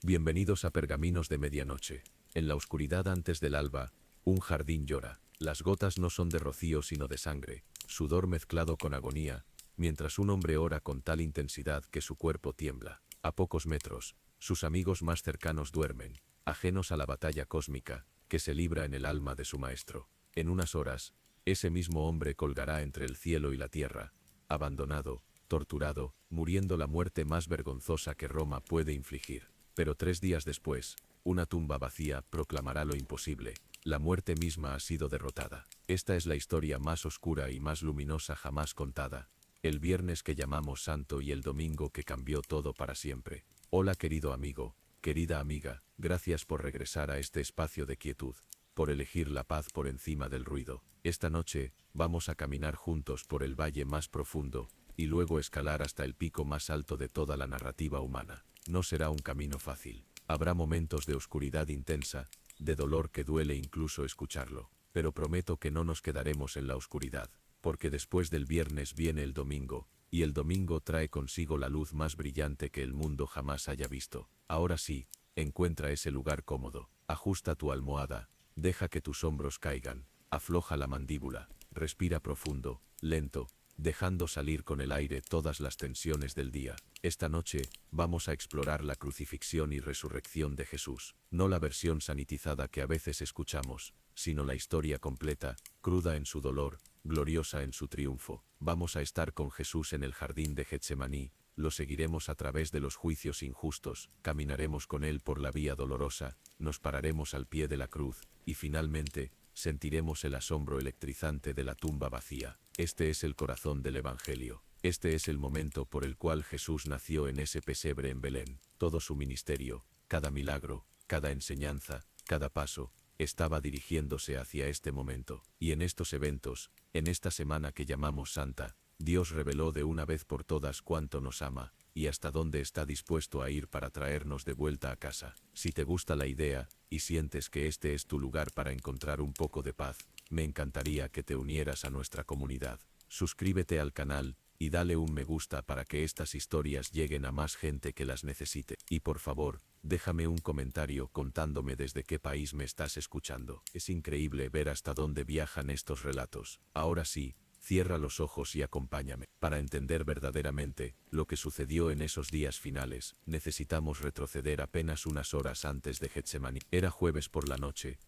Bienvenidos a Pergaminos de Medianoche. En la oscuridad antes del alba, un jardín llora. Las gotas no son de rocío sino de sangre, sudor mezclado con agonía, mientras un hombre ora con tal intensidad que su cuerpo tiembla. A pocos metros, sus amigos más cercanos duermen, ajenos a la batalla cósmica que se libra en el alma de su maestro. En unas horas, ese mismo hombre colgará entre el cielo y la tierra, abandonado, torturado, muriendo la muerte más vergonzosa que Roma puede infligir. Pero 3 días después, una tumba vacía proclamará lo imposible. La muerte misma ha sido derrotada. Esta es la historia más oscura y más luminosa jamás contada. El viernes que llamamos santo y el domingo que cambió todo para siempre. Hola querido amigo, querida amiga, gracias por regresar a este espacio de quietud, por elegir la paz por encima del ruido. Esta noche, vamos a caminar juntos por el valle más profundo, y luego escalar hasta el pico más alto de toda la narrativa humana. No será un camino fácil. Habrá momentos de oscuridad intensa, de dolor que duele incluso escucharlo. Pero prometo que no nos quedaremos en la oscuridad, porque después del viernes viene el domingo, y el domingo trae consigo la luz más brillante que el mundo jamás haya visto. Ahora sí, encuentra ese lugar cómodo, ajusta tu almohada, deja que tus hombros caigan, afloja la mandíbula, respira profundo, lento, dejando salir con el aire todas las tensiones del día. Esta noche, vamos a explorar la crucifixión y resurrección de Jesús. No la versión sanitizada que a veces escuchamos, sino la historia completa, cruda en su dolor, gloriosa en su triunfo. Vamos a estar con Jesús en el jardín de Getsemaní, lo seguiremos a través de los juicios injustos, caminaremos con él por la vía dolorosa, nos pararemos al pie de la cruz, y finalmente, sentiremos el asombro electrizante de la tumba vacía. Este es el corazón del Evangelio. Este es el momento por el cual Jesús nació en ese pesebre en Belén. Todo su ministerio, cada milagro, cada enseñanza, cada paso, estaba dirigiéndose hacia este momento. Y en estos eventos, en esta semana que llamamos Santa, Dios reveló de una vez por todas cuánto nos ama, y hasta dónde está dispuesto a ir para traernos de vuelta a casa. Si te gusta la idea, y sientes que este es tu lugar para encontrar un poco de paz, me encantaría que te unieras a nuestra comunidad. Suscríbete al canal, y dale un me gusta para que estas historias lleguen a más gente que las necesite. Y por favor, déjame un comentario contándome desde qué país me estás escuchando. Es increíble ver hasta dónde viajan estos relatos. Ahora sí, cierra los ojos y acompáñame. Para entender verdaderamente lo que sucedió en esos días finales, necesitamos retroceder apenas unas horas antes de Getsemaní. Era jueves por la noche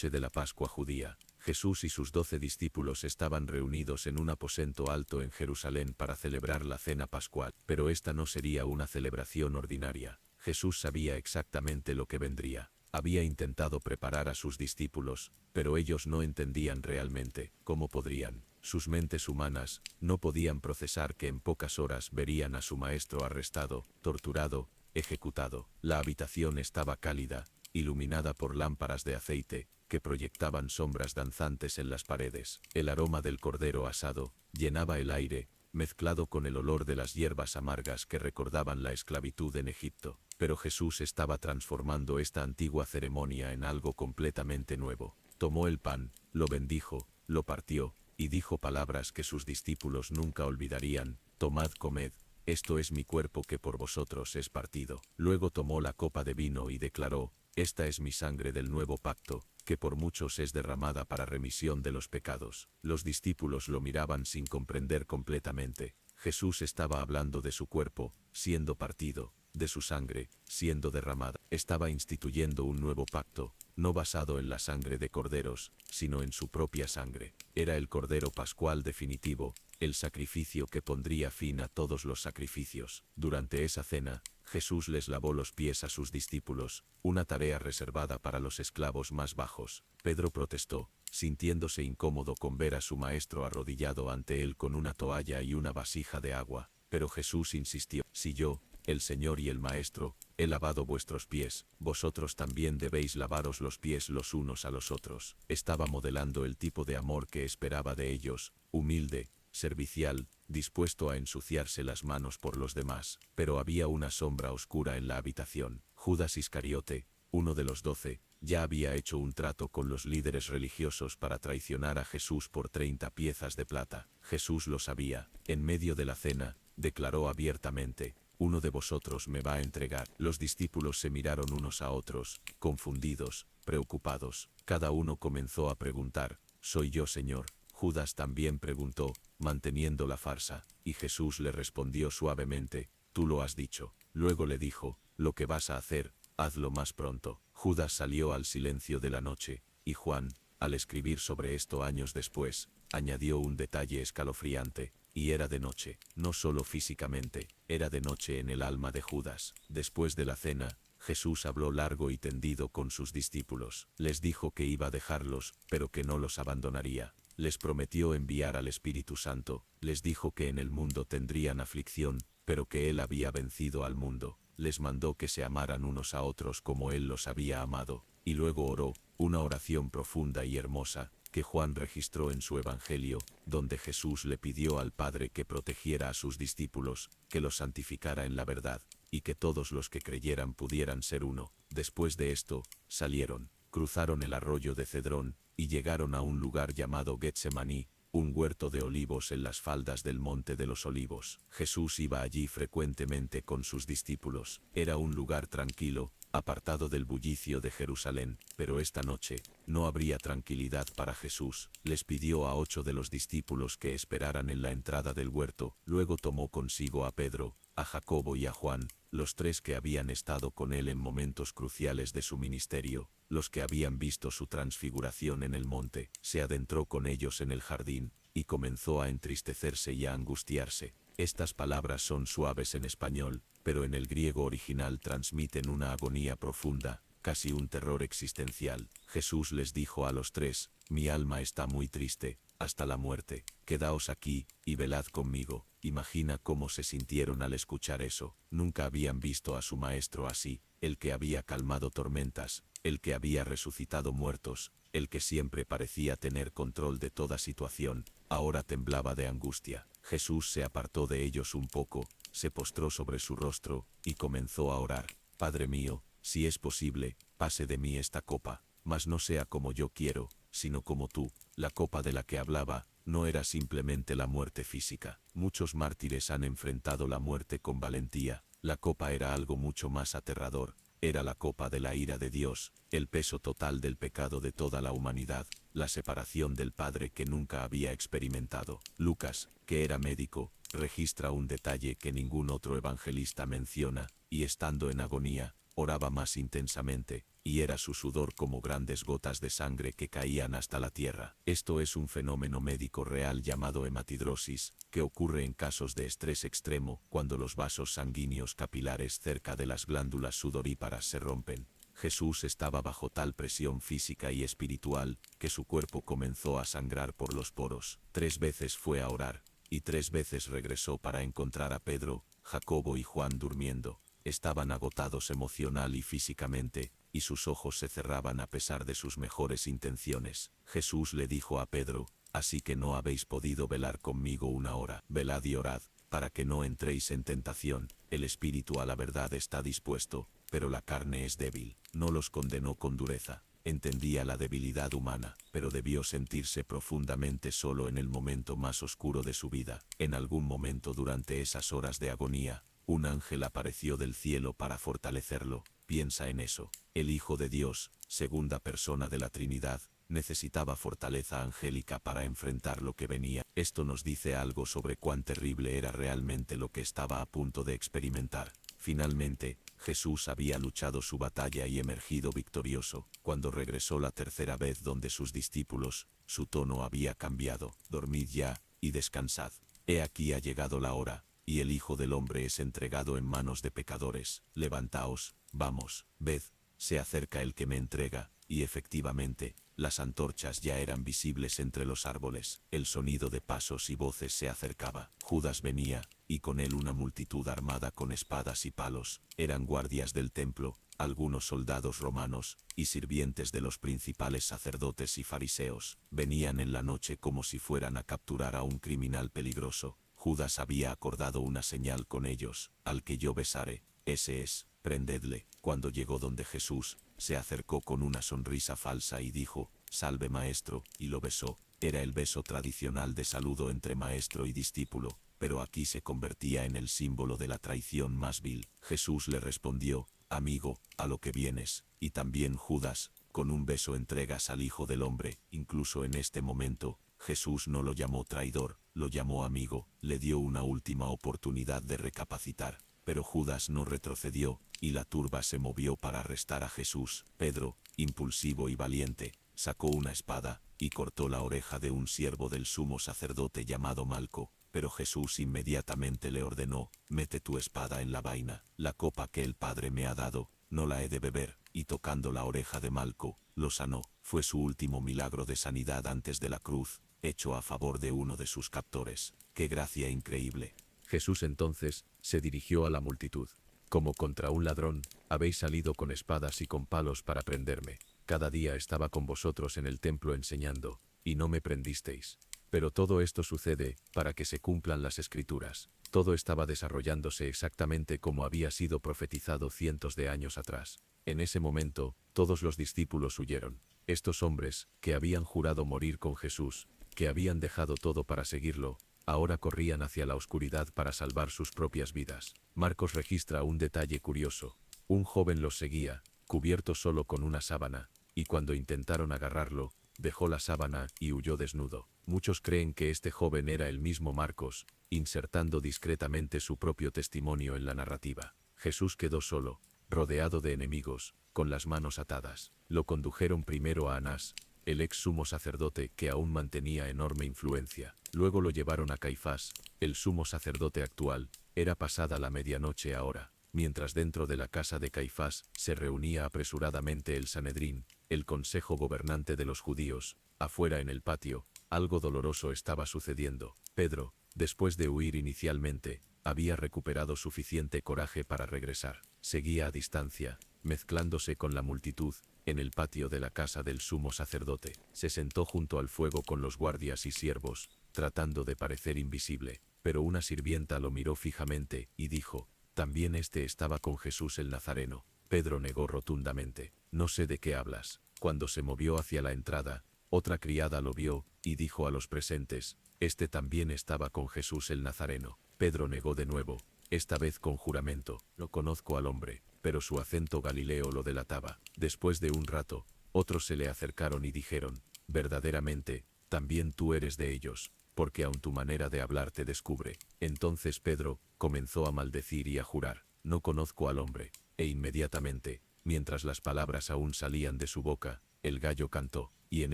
de la Pascua judía. Jesús y sus 12 discípulos estaban reunidos en un aposento alto en Jerusalén para celebrar la cena pascual. Pero esta no sería una celebración ordinaria. Jesús sabía exactamente lo que vendría. Había intentado preparar a sus discípulos, pero ellos no entendían realmente cómo podrían. Sus mentes humanas no podían procesar que en pocas horas verían a su maestro arrestado, torturado, ejecutado. La habitación estaba cálida, iluminada por lámparas de aceite, que proyectaban sombras danzantes en las paredes. El aroma del cordero asado llenaba el aire, mezclado con el olor de las hierbas amargas que recordaban la esclavitud en Egipto. Pero Jesús estaba transformando esta antigua ceremonia en algo completamente nuevo. Tomó el pan, lo bendijo, lo partió, y dijo palabras que sus discípulos nunca olvidarían: tomad, comed, esto es mi cuerpo que por vosotros es partido. Luego tomó la copa de vino y declaró: esta es mi sangre del nuevo pacto, que por muchos es derramada para remisión de los pecados. Los discípulos lo miraban sin comprender completamente. Jesús estaba hablando de su cuerpo, siendo partido, de su sangre, siendo derramada. Estaba instituyendo un nuevo pacto, no basado en la sangre de corderos, sino en su propia sangre. Era el cordero pascual definitivo, el sacrificio que pondría fin a todos los sacrificios. Durante esa cena, Jesús les lavó los pies a sus discípulos, una tarea reservada para los esclavos más bajos. Pedro protestó, sintiéndose incómodo con ver a su maestro arrodillado ante él con una toalla y una vasija de agua. Pero Jesús insistió: si yo, el Señor y el Maestro, he lavado vuestros pies, vosotros también debéis lavaros los pies los unos a los otros. Estaba modelando el tipo de amor que esperaba de ellos, humilde, servicial, dispuesto a ensuciarse las manos por los demás. Pero había una sombra oscura en la habitación. Judas Iscariote, uno de los 12, ya había hecho un trato con los líderes religiosos para traicionar a Jesús por 30 piezas de plata. Jesús lo sabía. En medio de la cena, declaró abiertamente: uno de vosotros me va a entregar. Los discípulos se miraron unos a otros, confundidos, preocupados. Cada uno comenzó a preguntar, «¿Soy yo, Señor?». Judas también preguntó, manteniendo la farsa, y Jesús le respondió suavemente, «Tú lo has dicho». Luego le dijo, «Lo que vas a hacer, hazlo más pronto». Judas salió al silencio de la noche, y Juan, al escribir sobre esto años después, añadió un detalle escalofriante, y era de noche, no solo físicamente, era de noche en el alma de Judas. Después de la cena, Jesús habló largo y tendido con sus discípulos. Les dijo que iba a dejarlos, pero que no los abandonaría. Les prometió enviar al Espíritu Santo, les dijo que en el mundo tendrían aflicción, pero que Él había vencido al mundo. Les mandó que se amaran unos a otros como Él los había amado, y luego oró, una oración profunda y hermosa, que Juan registró en su Evangelio, donde Jesús le pidió al Padre que protegiera a sus discípulos, que los santificara en la verdad, y que todos los que creyeran pudieran ser uno. Después de esto, salieron, cruzaron el arroyo de Cedrón, y llegaron a un lugar llamado Getsemaní, un huerto de olivos en las faldas del Monte de los Olivos. Jesús iba allí frecuentemente con sus discípulos. Era un lugar tranquilo, apartado del bullicio de Jerusalén, pero esta noche no habría tranquilidad para Jesús. Les pidió a 8 de los discípulos que esperaran en la entrada del huerto. Luego tomó consigo a Pedro, a Jacobo y a Juan, los 3 que habían estado con él en momentos cruciales de su ministerio, los que habían visto su transfiguración en el monte. Se adentró con ellos en el jardín, y comenzó a entristecerse y a angustiarse. Estas palabras son suaves en español, pero en el griego original transmiten una agonía profunda, casi un terror existencial. Jesús les dijo a los 3, «Mi alma está muy triste, hasta la muerte. Quedaos aquí, y velad conmigo». Imagina cómo se sintieron al escuchar eso. Nunca habían visto a su maestro así, el que había calmado tormentas, el que había resucitado muertos, el que siempre parecía tener control de toda situación, ahora temblaba de angustia. Jesús se apartó de ellos un poco, se postró sobre su rostro, y comenzó a orar, «Padre mío, si es posible, pase de mí esta copa, mas no sea como yo quiero, sino como tú». La copa de la que hablaba no era simplemente la muerte física. Muchos mártires han enfrentado la muerte con valentía. La copa era algo mucho más aterrador. Era la copa de la ira de Dios, el peso total del pecado de toda la humanidad, la separación del Padre que nunca había experimentado. Lucas, que era médico, registra un detalle que ningún otro evangelista menciona, y estando en agonía, oraba más intensamente, y era su sudor como grandes gotas de sangre que caían hasta la tierra. Esto es un fenómeno médico real llamado hematidrosis, que ocurre en casos de estrés extremo, cuando los vasos sanguíneos capilares cerca de las glándulas sudoríparas se rompen. Jesús estaba bajo tal presión física y espiritual, que su cuerpo comenzó a sangrar por los poros. 3 veces fue a orar, y 3 veces regresó para encontrar a Pedro, Jacobo y Juan durmiendo. Estaban agotados emocional y físicamente, y sus ojos se cerraban a pesar de sus mejores intenciones. Jesús le dijo a Pedro, «Así que no habéis podido velar conmigo una hora. Velad y orad, para que no entréis en tentación. El espíritu a la verdad está dispuesto, pero la carne es débil». No los condenó con dureza. Entendía la debilidad humana, pero debió sentirse profundamente solo en el momento más oscuro de su vida. En algún momento durante esas horas de agonía, un ángel apareció del cielo para fortalecerlo. Piensa en eso. El Hijo de Dios, segunda persona de la Trinidad, necesitaba fortaleza angélica para enfrentar lo que venía. Esto nos dice algo sobre cuán terrible era realmente lo que estaba a punto de experimentar. Finalmente, Jesús había luchado su batalla y emergido victorioso. Cuando regresó la tercera vez donde sus discípulos, su tono había cambiado. «Dormid ya, y descansad. He aquí ha llegado la hora, y el Hijo del Hombre es entregado en manos de pecadores. Levantaos, vamos, ved, se acerca el que me entrega». Y efectivamente, las antorchas ya eran visibles entre los árboles. El sonido de pasos y voces se acercaba. Judas venía, y con él una multitud armada con espadas y palos. Eran guardias del templo, algunos soldados romanos, y sirvientes de los principales sacerdotes y fariseos. Venían en la noche como si fueran a capturar a un criminal peligroso. Judas había acordado una señal con ellos: «Al que yo besare, ese es, prendedle». Cuando llegó donde Jesús, se acercó con una sonrisa falsa y dijo: «Salve maestro», y lo besó. Era el beso tradicional de saludo entre maestro y discípulo, pero aquí se convertía en el símbolo de la traición más vil. Jesús le respondió: amigo, a lo que vienes, y también Judas, con un beso entregas al Hijo del Hombre. Incluso en este momento, Jesús no lo llamó traidor, lo llamó amigo, le dio una última oportunidad de recapacitar. Pero Judas no retrocedió, y la turba se movió para arrestar a Jesús. Pedro, impulsivo y valiente, sacó una espada, y cortó la oreja de un siervo del sumo sacerdote llamado Malco. Pero Jesús inmediatamente le ordenó: mete tu espada en la vaina, la copa que el Padre me ha dado, no la he de beber. Y tocando la oreja de Malco, lo sanó. Fue su último milagro de sanidad antes de la cruz, hecho a favor de uno de sus captores. ¡Qué gracia increíble! Jesús entonces se dirigió a la multitud. Como contra un ladrón, habéis salido con espadas y con palos para prenderme. Cada día estaba con vosotros en el templo enseñando, y no me prendisteis. Pero todo esto sucede para que se cumplan las Escrituras. Todo estaba desarrollándose exactamente como había sido profetizado cientos de años atrás. En ese momento, todos los discípulos huyeron. Estos hombres, que habían jurado morir con Jesús, que habían dejado todo para seguirlo, ahora corrían hacia la oscuridad para salvar sus propias vidas. Marcos registra un detalle curioso. Un joven los seguía, cubierto solo con una sábana, y cuando intentaron agarrarlo, dejó la sábana y huyó desnudo. Muchos creen que este joven era el mismo Marcos, insertando discretamente su propio testimonio en la narrativa. Jesús quedó solo, rodeado de enemigos, con las manos atadas. Lo condujeron primero a Anás, el ex sumo sacerdote que aún mantenía enorme influencia. Luego lo llevaron a Caifás, el sumo sacerdote actual. Era pasada la medianoche ahora, mientras dentro de la casa de Caifás se reunía apresuradamente el Sanedrín, el consejo gobernante de los judíos. Afuera en el patio, algo doloroso estaba sucediendo. Pedro, después de huir inicialmente, había recuperado suficiente coraje para regresar. Seguía a distancia, mezclándose con la multitud. En el patio de la casa del sumo sacerdote, se sentó junto al fuego con los guardias y siervos, tratando de parecer invisible. Pero una sirvienta lo miró fijamente y dijo: también este estaba con Jesús el Nazareno. Pedro negó rotundamente: no sé de qué hablas. Cuando se movió hacia la entrada, otra criada lo vio y dijo a los presentes: este también estaba con Jesús el Nazareno. Pedro negó de nuevo, esta vez con juramento: no conozco al hombre. Pero su acento galileo lo delataba. Después de un rato, otros se le acercaron y dijeron: verdaderamente, también tú eres de ellos, porque aun tu manera de hablar te descubre. Entonces Pedro comenzó a maldecir y a jurar: no conozco al hombre. E inmediatamente, mientras las palabras aún salían de su boca, el gallo cantó. Y en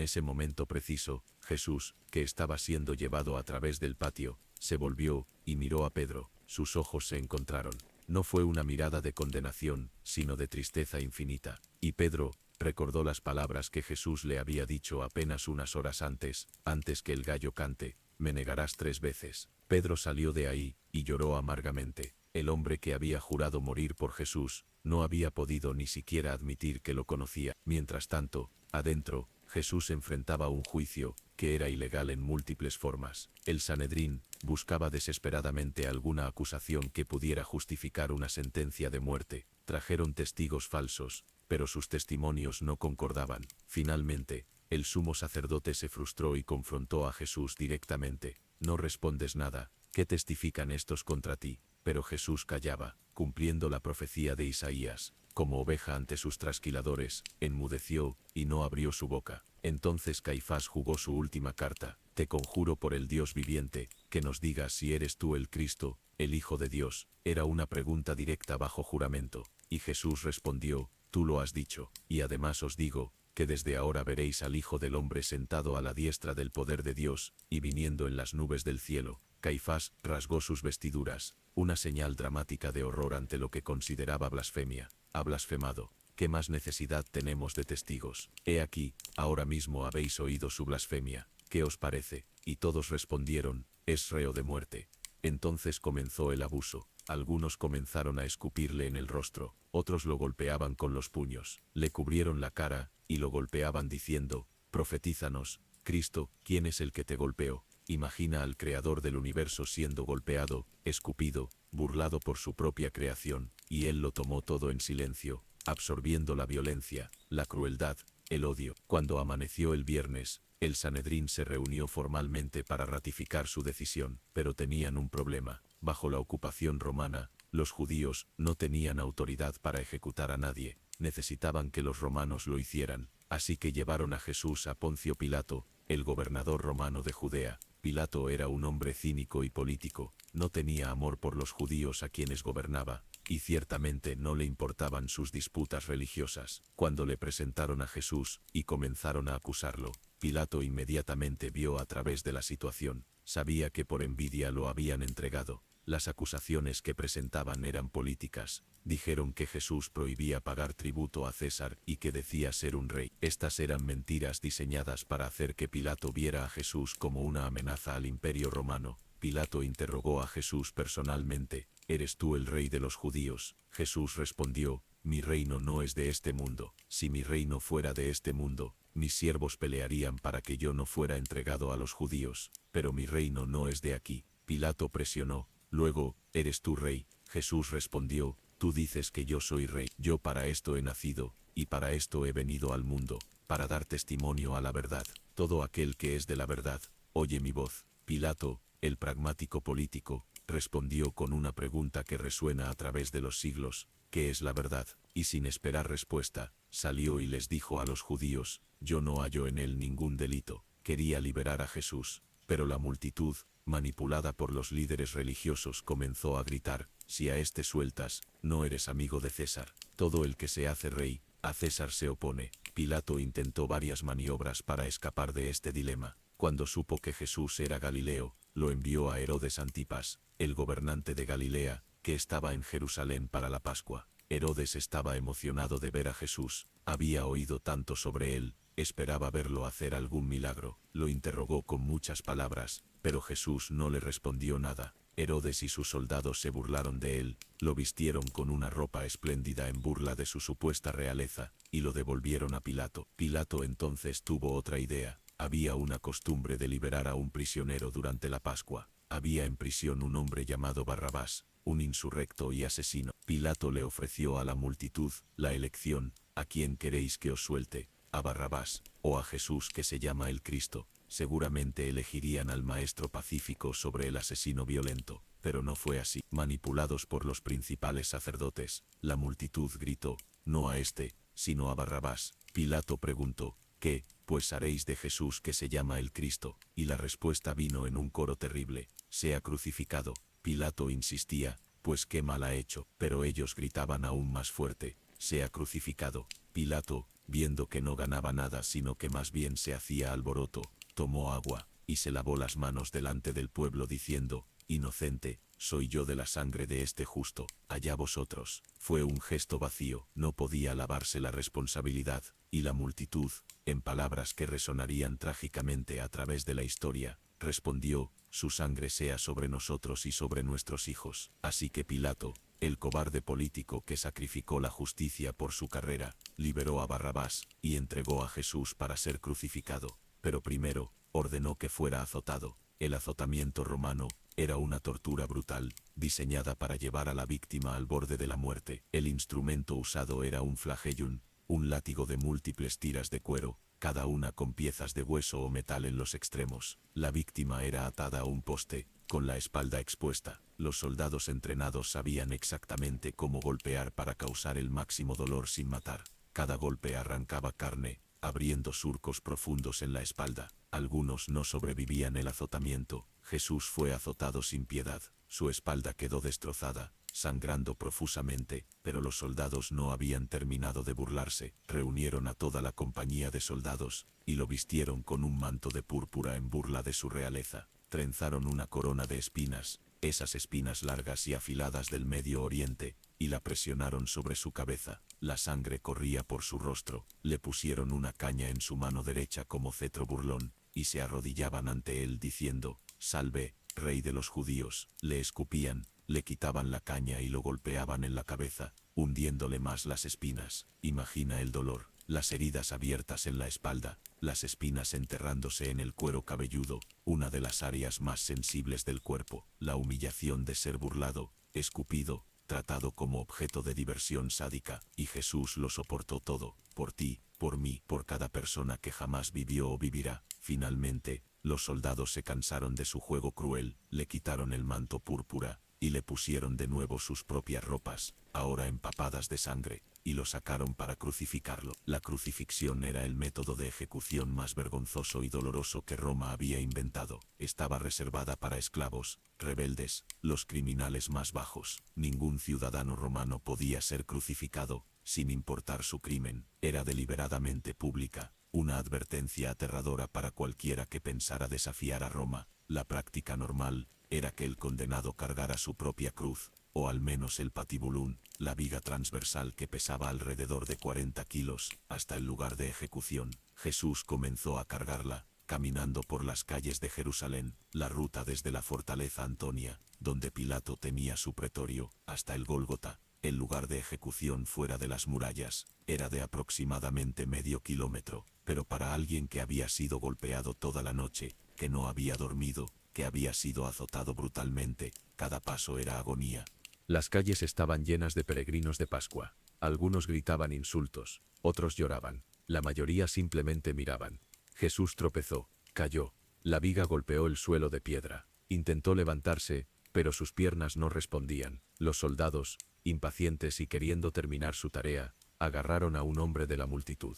ese momento preciso, Jesús, que estaba siendo llevado a través del patio, se volvió y miró a Pedro. Sus ojos se encontraron. No fue una mirada de condenación, sino de tristeza infinita. Y Pedro recordó las palabras que Jesús le había dicho apenas unas horas antes: antes que el gallo cante, me negarás 3 veces. Pedro salió de ahí y lloró amargamente. El hombre que había jurado morir por Jesús no había podido ni siquiera admitir que lo conocía. Mientras tanto, adentro, Jesús enfrentaba un juicio que era ilegal en múltiples formas. El Sanedrín buscaba desesperadamente alguna acusación que pudiera justificar una sentencia de muerte. Trajeron testigos falsos, pero sus testimonios no concordaban. Finalmente, el sumo sacerdote se frustró y confrontó a Jesús directamente: no respondes nada, ¿qué testifican estos contra ti? Pero Jesús callaba, cumpliendo la profecía de Isaías. Como oveja ante sus trasquiladores, enmudeció y no abrió su boca. Entonces Caifás jugó su última carta: te conjuro por el Dios viviente, que nos digas si eres tú el Cristo, el Hijo de Dios. Era una pregunta directa bajo juramento. Y Jesús respondió: tú lo has dicho. Y además os digo, que desde ahora veréis al Hijo del Hombre sentado a la diestra del poder de Dios, y viniendo en las nubes del cielo. Caifás rasgó sus vestiduras, una señal dramática de horror ante lo que consideraba blasfemia. Ha blasfemado. ¿Qué más necesidad tenemos de testigos? He aquí, ahora mismo habéis oído su blasfemia. ¿Qué os parece? Y todos respondieron: es reo de muerte. Entonces comenzó el abuso. Algunos comenzaron a escupirle en el rostro, otros lo golpeaban con los puños, le cubrieron la cara y lo golpeaban diciendo: profetízanos, Cristo, ¿quién es el que te golpeó? Imagina al creador del universo siendo golpeado, escupido, burlado por su propia creación, y él lo tomó todo en silencio, absorbiendo la violencia, la crueldad, el odio. Cuando amaneció el viernes, El Sanedrín se reunió formalmente para ratificar su decisión, pero tenían un problema. Bajo la ocupación romana, los judíos no tenían autoridad para ejecutar a nadie, necesitaban que los romanos lo hicieran, así que llevaron a Jesús a Poncio Pilato, el gobernador romano de Judea. Pilato era un hombre cínico y político, no tenía amor por los judíos a quienes gobernaba, y ciertamente no le importaban sus disputas religiosas. Cuando le presentaron a Jesús y comenzaron a acusarlo, Pilato inmediatamente vio a través de la situación, sabía que por envidia lo habían entregado. Las acusaciones que presentaban eran políticas. Dijeron que Jesús prohibía pagar tributo a César y que decía ser un rey. Estas eran mentiras diseñadas para hacer que Pilato viera a Jesús como una amenaza al imperio romano. Pilato interrogó a Jesús personalmente: ¿eres tú el rey de los judíos? Jesús respondió: mi reino no es de este mundo. Si mi reino fuera de este mundo, mis siervos pelearían para que yo no fuera entregado a los judíos, pero mi reino no es de aquí. Pilato presionó: luego, ¿eres tú rey? Jesús respondió: tú dices que yo soy rey. Yo para esto he nacido, y para esto he venido al mundo, para dar testimonio a la verdad. Todo aquel que es de la verdad, oye mi voz. Pilato, el pragmático político, respondió con una pregunta que resuena a través de los siglos: ¿qué es la verdad? Y sin esperar respuesta, salió y les dijo a los judíos: yo no hallo en él ningún delito. Quería liberar a Jesús, pero la multitud, manipulada por los líderes religiosos, comenzó a gritar: si a este sueltas, no eres amigo de César. Todo el que se hace rey, a César se opone. Pilato intentó varias maniobras para escapar de este dilema. Cuando supo que Jesús era Galileo, lo envió a Herodes Antipas, el gobernante de Galilea, que estaba en Jerusalén para la Pascua. Herodes estaba emocionado de ver a Jesús, había oído tanto sobre él, esperaba verlo hacer algún milagro. Lo interrogó con muchas palabras, pero Jesús no le respondió nada. Herodes y sus soldados se burlaron de él, lo vistieron con una ropa espléndida en burla de su supuesta realeza, y lo devolvieron a Pilato. Pilato entonces tuvo otra idea. Había una costumbre de liberar a un prisionero durante la Pascua. Había en prisión un hombre llamado Barrabás, un insurrecto y asesino. Pilato le ofreció a la multitud la elección: ¿a quién queréis que os suelte? ¿A Barrabás o a Jesús, que se llama el Cristo? Seguramente elegirían al maestro pacífico sobre el asesino violento, pero no fue así. Manipulados por los principales sacerdotes, la multitud gritó: no a este, sino a Barrabás. Pilato preguntó: ¿qué, pues, haréis de Jesús, que se llama el Cristo? Y la respuesta vino en un coro terrible: sea crucificado. Pilato insistía: pues qué mal ha hecho. Pero ellos gritaban aún más fuerte: sea crucificado. Pilato, viendo que no ganaba nada sino que más bien se hacía alboroto, tomó agua, y se lavó las manos delante del pueblo diciendo: inocente soy yo de la sangre de este justo, allá vosotros. Fue un gesto vacío, no podía lavarse la responsabilidad, y la multitud, en palabras que resonarían trágicamente a través de la historia, respondió: su sangre sea sobre nosotros y sobre nuestros hijos. Así que Pilato, el cobarde político que sacrificó la justicia por su carrera, liberó a Barrabás y entregó a Jesús para ser crucificado. Pero primero, ordenó que fuera azotado. El azotamiento romano era una tortura brutal, diseñada para llevar a la víctima al borde de la muerte. El instrumento usado era un flagellum, un látigo de múltiples tiras de cuero, cada una con piezas de hueso o metal en los extremos. La víctima era atada a un poste, con la espalda expuesta. Los soldados entrenados sabían exactamente cómo golpear para causar el máximo dolor sin matar. Cada golpe arrancaba carne, abriendo surcos profundos en la espalda. Algunos no sobrevivían el azotamiento. Jesús fue azotado sin piedad. Su espalda quedó destrozada, sangrando profusamente, pero los soldados no habían terminado de burlarse. Reunieron a toda la compañía de soldados, y lo vistieron con un manto de púrpura en burla de su realeza. Trenzaron una corona de espinas, esas espinas largas y afiladas del Medio Oriente, y la presionaron sobre su cabeza. La sangre corría por su rostro. Le pusieron una caña en su mano derecha como cetro burlón, y se arrodillaban ante él diciendo: «Salve, Rey de los judíos». Le escupían, le quitaban la caña y lo golpeaban en la cabeza, hundiéndole más las espinas. Imagina el dolor, las heridas abiertas en la espalda, las espinas enterrándose en el cuero cabelludo, una de las áreas más sensibles del cuerpo. La humillación de ser burlado, escupido, tratado como objeto de diversión sádica, y Jesús lo soportó todo, por ti, por mí, por cada persona que jamás vivió o vivirá. Finalmente, los soldados se cansaron de su juego cruel, le quitaron el manto púrpura, y le pusieron de nuevo sus propias ropas, ahora empapadas de sangre, y lo sacaron para crucificarlo. La crucifixión era el método de ejecución más vergonzoso y doloroso que Roma había inventado. Estaba reservada para esclavos, rebeldes, los criminales más bajos. Ningún ciudadano romano podía ser crucificado, sin importar su crimen. Era deliberadamente pública, una advertencia aterradora para cualquiera que pensara desafiar a Roma. La práctica normal era que el condenado cargara su propia cruz, o al menos el patibulum, la viga transversal que pesaba alrededor de 40 kilos, hasta el lugar de ejecución. Jesús comenzó a cargarla, caminando por las calles de Jerusalén, la ruta desde la fortaleza Antonia, donde Pilato tenía su pretorio, hasta el Gólgota, el lugar de ejecución fuera de las murallas. Era de aproximadamente medio kilómetro, pero para alguien que había sido golpeado toda la noche, que no había dormido, que había sido azotado brutalmente, cada paso era agonía. Las calles estaban llenas de peregrinos de Pascua. Algunos gritaban insultos, otros lloraban, la mayoría simplemente miraban. Jesús tropezó, cayó, la viga golpeó el suelo de piedra. Intentó levantarse, pero sus piernas no respondían. Los soldados, impacientes y queriendo terminar su tarea, agarraron a un hombre de la multitud.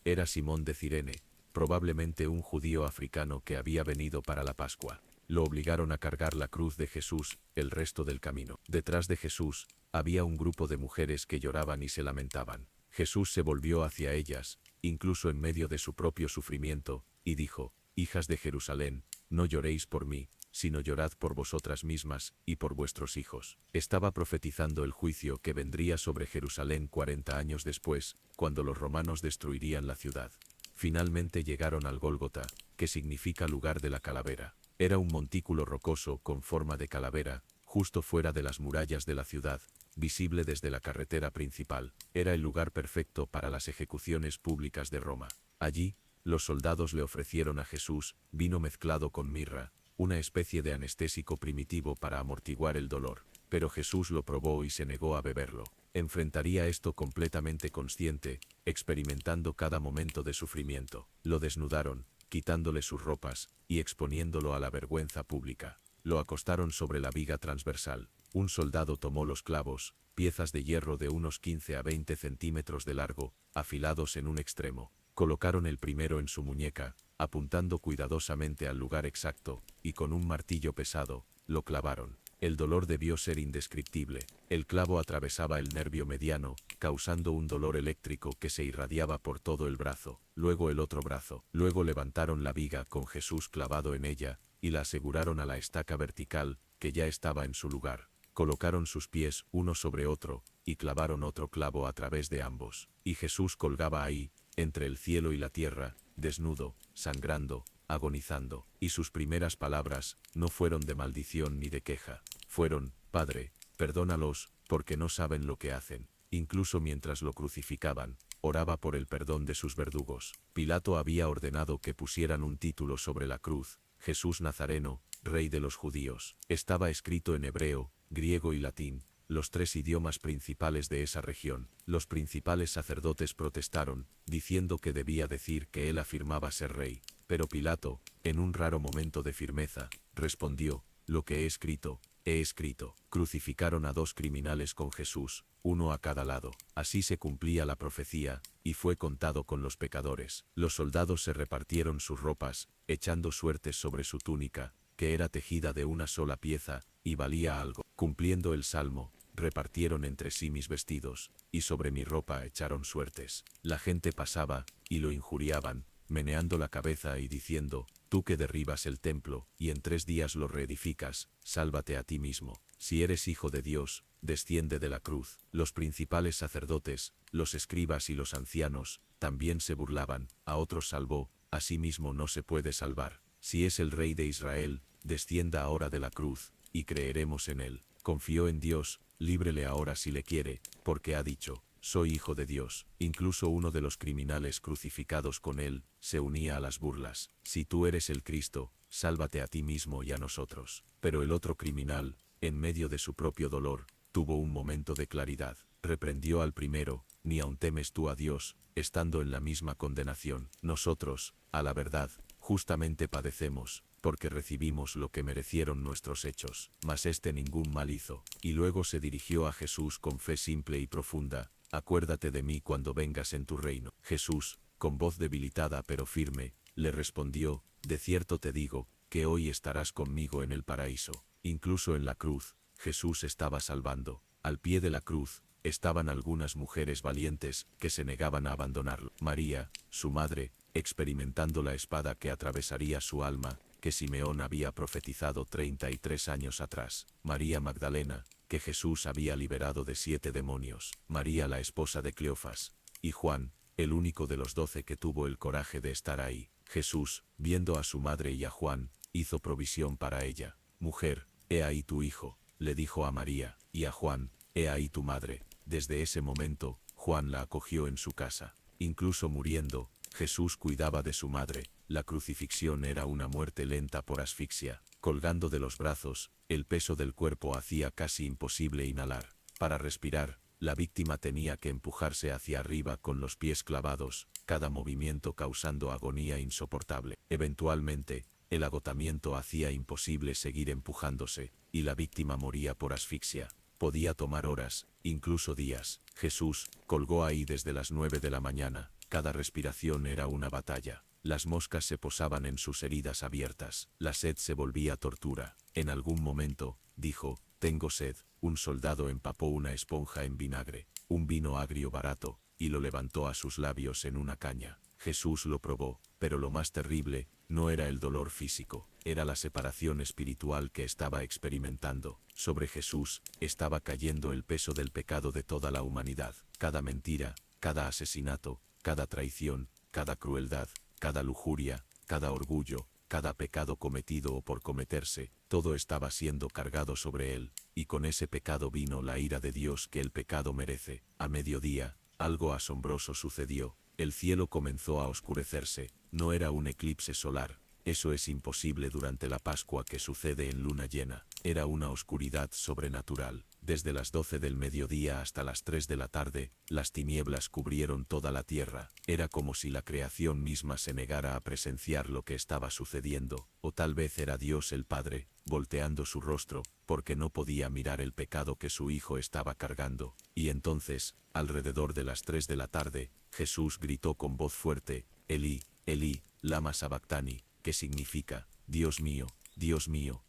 Era Simón de Cirene, probablemente un judío africano que había venido para la Pascua. Lo obligaron a cargar la cruz de Jesús el resto del camino. Detrás de Jesús, había un grupo de mujeres que lloraban y se lamentaban. Jesús se volvió hacia ellas, incluso en medio de su propio sufrimiento, y dijo: «Hijas de Jerusalén, no lloréis por mí, sino llorad por vosotras mismas y por vuestros hijos». Estaba profetizando el juicio que vendría sobre Jerusalén 40 años después, cuando los romanos destruirían la ciudad. Finalmente llegaron al Gólgota, que significa lugar de la calavera. Era un montículo rocoso con forma de calavera, justo fuera de las murallas de la ciudad, visible desde la carretera principal. Era el lugar perfecto para las ejecuciones públicas de Roma. Allí, los soldados le ofrecieron a Jesús vino mezclado con mirra, una especie de anestésico primitivo para amortiguar el dolor. Pero Jesús lo probó y se negó a beberlo. Enfrentaría esto completamente consciente, experimentando cada momento de sufrimiento. Lo desnudaron, quitándole sus ropas, y exponiéndolo a la vergüenza pública. Lo acostaron sobre la viga transversal. Un soldado tomó los clavos, piezas de hierro de unos 15 a 20 centímetros de largo, afilados en un extremo. Colocaron el primero en su muñeca, apuntando cuidadosamente al lugar exacto, y con un martillo pesado, lo clavaron. El dolor debió ser indescriptible. El clavo atravesaba el nervio mediano, causando un dolor eléctrico que se irradiaba por todo el brazo, luego el otro brazo. Luego levantaron la viga con Jesús clavado en ella, y la aseguraron a la estaca vertical, que ya estaba en su lugar. Colocaron sus pies uno sobre otro, y clavaron otro clavo a través de ambos. Y Jesús colgaba ahí, entre el cielo y la tierra, desnudo, sangrando, agonizando. Y sus primeras palabras no fueron de maldición ni de queja. Fueron: «Padre, perdónalos, porque no saben lo que hacen». Incluso mientras lo crucificaban, oraba por el perdón de sus verdugos. Pilato había ordenado que pusieran un título sobre la cruz: «Jesús Nazareno, Rey de los Judíos». Estaba escrito en hebreo, griego y latín, los 3 idiomas principales de esa región. Los principales sacerdotes protestaron, diciendo que debía decir que él afirmaba ser rey. Pero Pilato, en un raro momento de firmeza, respondió: «Lo que he escrito, he escrito». Crucificaron a 2 criminales con Jesús, uno a cada lado. Así se cumplía la profecía, y fue contado con los pecadores. Los soldados se repartieron sus ropas, echando suertes sobre su túnica, que era tejida de una sola pieza, y valía algo. Cumpliendo el salmo, repartieron entre sí mis vestidos, y sobre mi ropa echaron suertes. La gente pasaba, y lo injuriaban, meneando la cabeza y diciendo: «Tú que derribas el templo, y en 3 días lo reedificas, sálvate a ti mismo. Si eres hijo de Dios, desciende de la cruz». Los principales sacerdotes, los escribas y los ancianos, también se burlaban. «A otros salvó, a sí mismo no se puede salvar. Si es el Rey de Israel, descienda ahora de la cruz, y creeremos en él». Confió en Dios, líbrele ahora si le quiere, porque ha dicho: «Soy hijo de Dios». Incluso uno de los criminales crucificados con él se unía a las burlas: «Si tú eres el Cristo, sálvate a ti mismo y a nosotros». Pero el otro criminal, en medio de su propio dolor, tuvo un momento de claridad. reprendió al primero, ni aun temes tú a Dios, estando en la misma condenación. Nosotros, a la verdad, justamente padecemos, porque recibimos lo que merecieron nuestros hechos, mas éste ningún mal hizo. Y luego se dirigió a Jesús con fe simple y profunda: acuérdate de mí cuando vengas en tu reino. Jesús, con voz debilitada pero firme, le respondió: de cierto te digo, que hoy estarás conmigo en el paraíso. Incluso en la cruz, Jesús estaba salvando. Al pie de la cruz, estaban algunas mujeres valientes que se negaban a abandonarlo. María, su madre, experimentando la espada que atravesaría su alma, que Simeón había profetizado 33 años atrás. María Magdalena, que Jesús había liberado de 7 demonios. María, la esposa de Cleofas. Y Juan, el único de los 12 que tuvo el coraje de estar ahí. Jesús, viendo a su madre y a Juan, hizo provisión para ella. Mujer, he ahí tu hijo, le dijo a María, y a Juan, he ahí tu madre. Desde ese momento, Juan la acogió en su casa. Incluso muriendo, Jesús cuidaba de su madre. La crucifixión era una muerte lenta por asfixia. Colgando de los brazos, el peso del cuerpo hacía casi imposible inhalar. Para respirar, la víctima tenía que empujarse hacia arriba con los pies clavados, cada movimiento causando agonía insoportable. Eventualmente, el agotamiento hacía imposible seguir empujándose, y la víctima moría por asfixia. Podía tomar horas, incluso días. Jesús colgó ahí desde las 9 de la mañana. Cada respiración era una batalla. Las moscas se posaban en sus heridas abiertas. La sed se volvía tortura. En algún momento, dijo: tengo sed. Un soldado empapó una esponja en vinagre, un vino agrio barato, y lo levantó a sus labios en una caña. Jesús lo probó, pero lo más terrible no era el dolor físico, era la separación espiritual que estaba experimentando. Sobre Jesús estaba cayendo el peso del pecado de toda la humanidad. Cada mentira, cada asesinato, cada traición, cada crueldad, cada lujuria, cada orgullo, cada pecado cometido o por cometerse, todo estaba siendo cargado sobre él, y con ese pecado vino la ira de Dios que el pecado merece. A mediodía, algo asombroso sucedió. El cielo comenzó a oscurecerse. No era un eclipse solar. Eso es imposible durante la Pascua que sucede en luna llena. Era una oscuridad sobrenatural. Desde las 12 del mediodía hasta las 3 de la tarde, las tinieblas cubrieron toda la tierra. Era como si la creación misma se negara a presenciar lo que estaba sucediendo, o tal vez era Dios el Padre, volteando su rostro, porque no podía mirar el pecado que su Hijo estaba cargando. Y entonces, alrededor de las 3 de la tarde, Jesús gritó con voz fuerte: Elí, Elí, lama sabactani, que significa: Dios mío,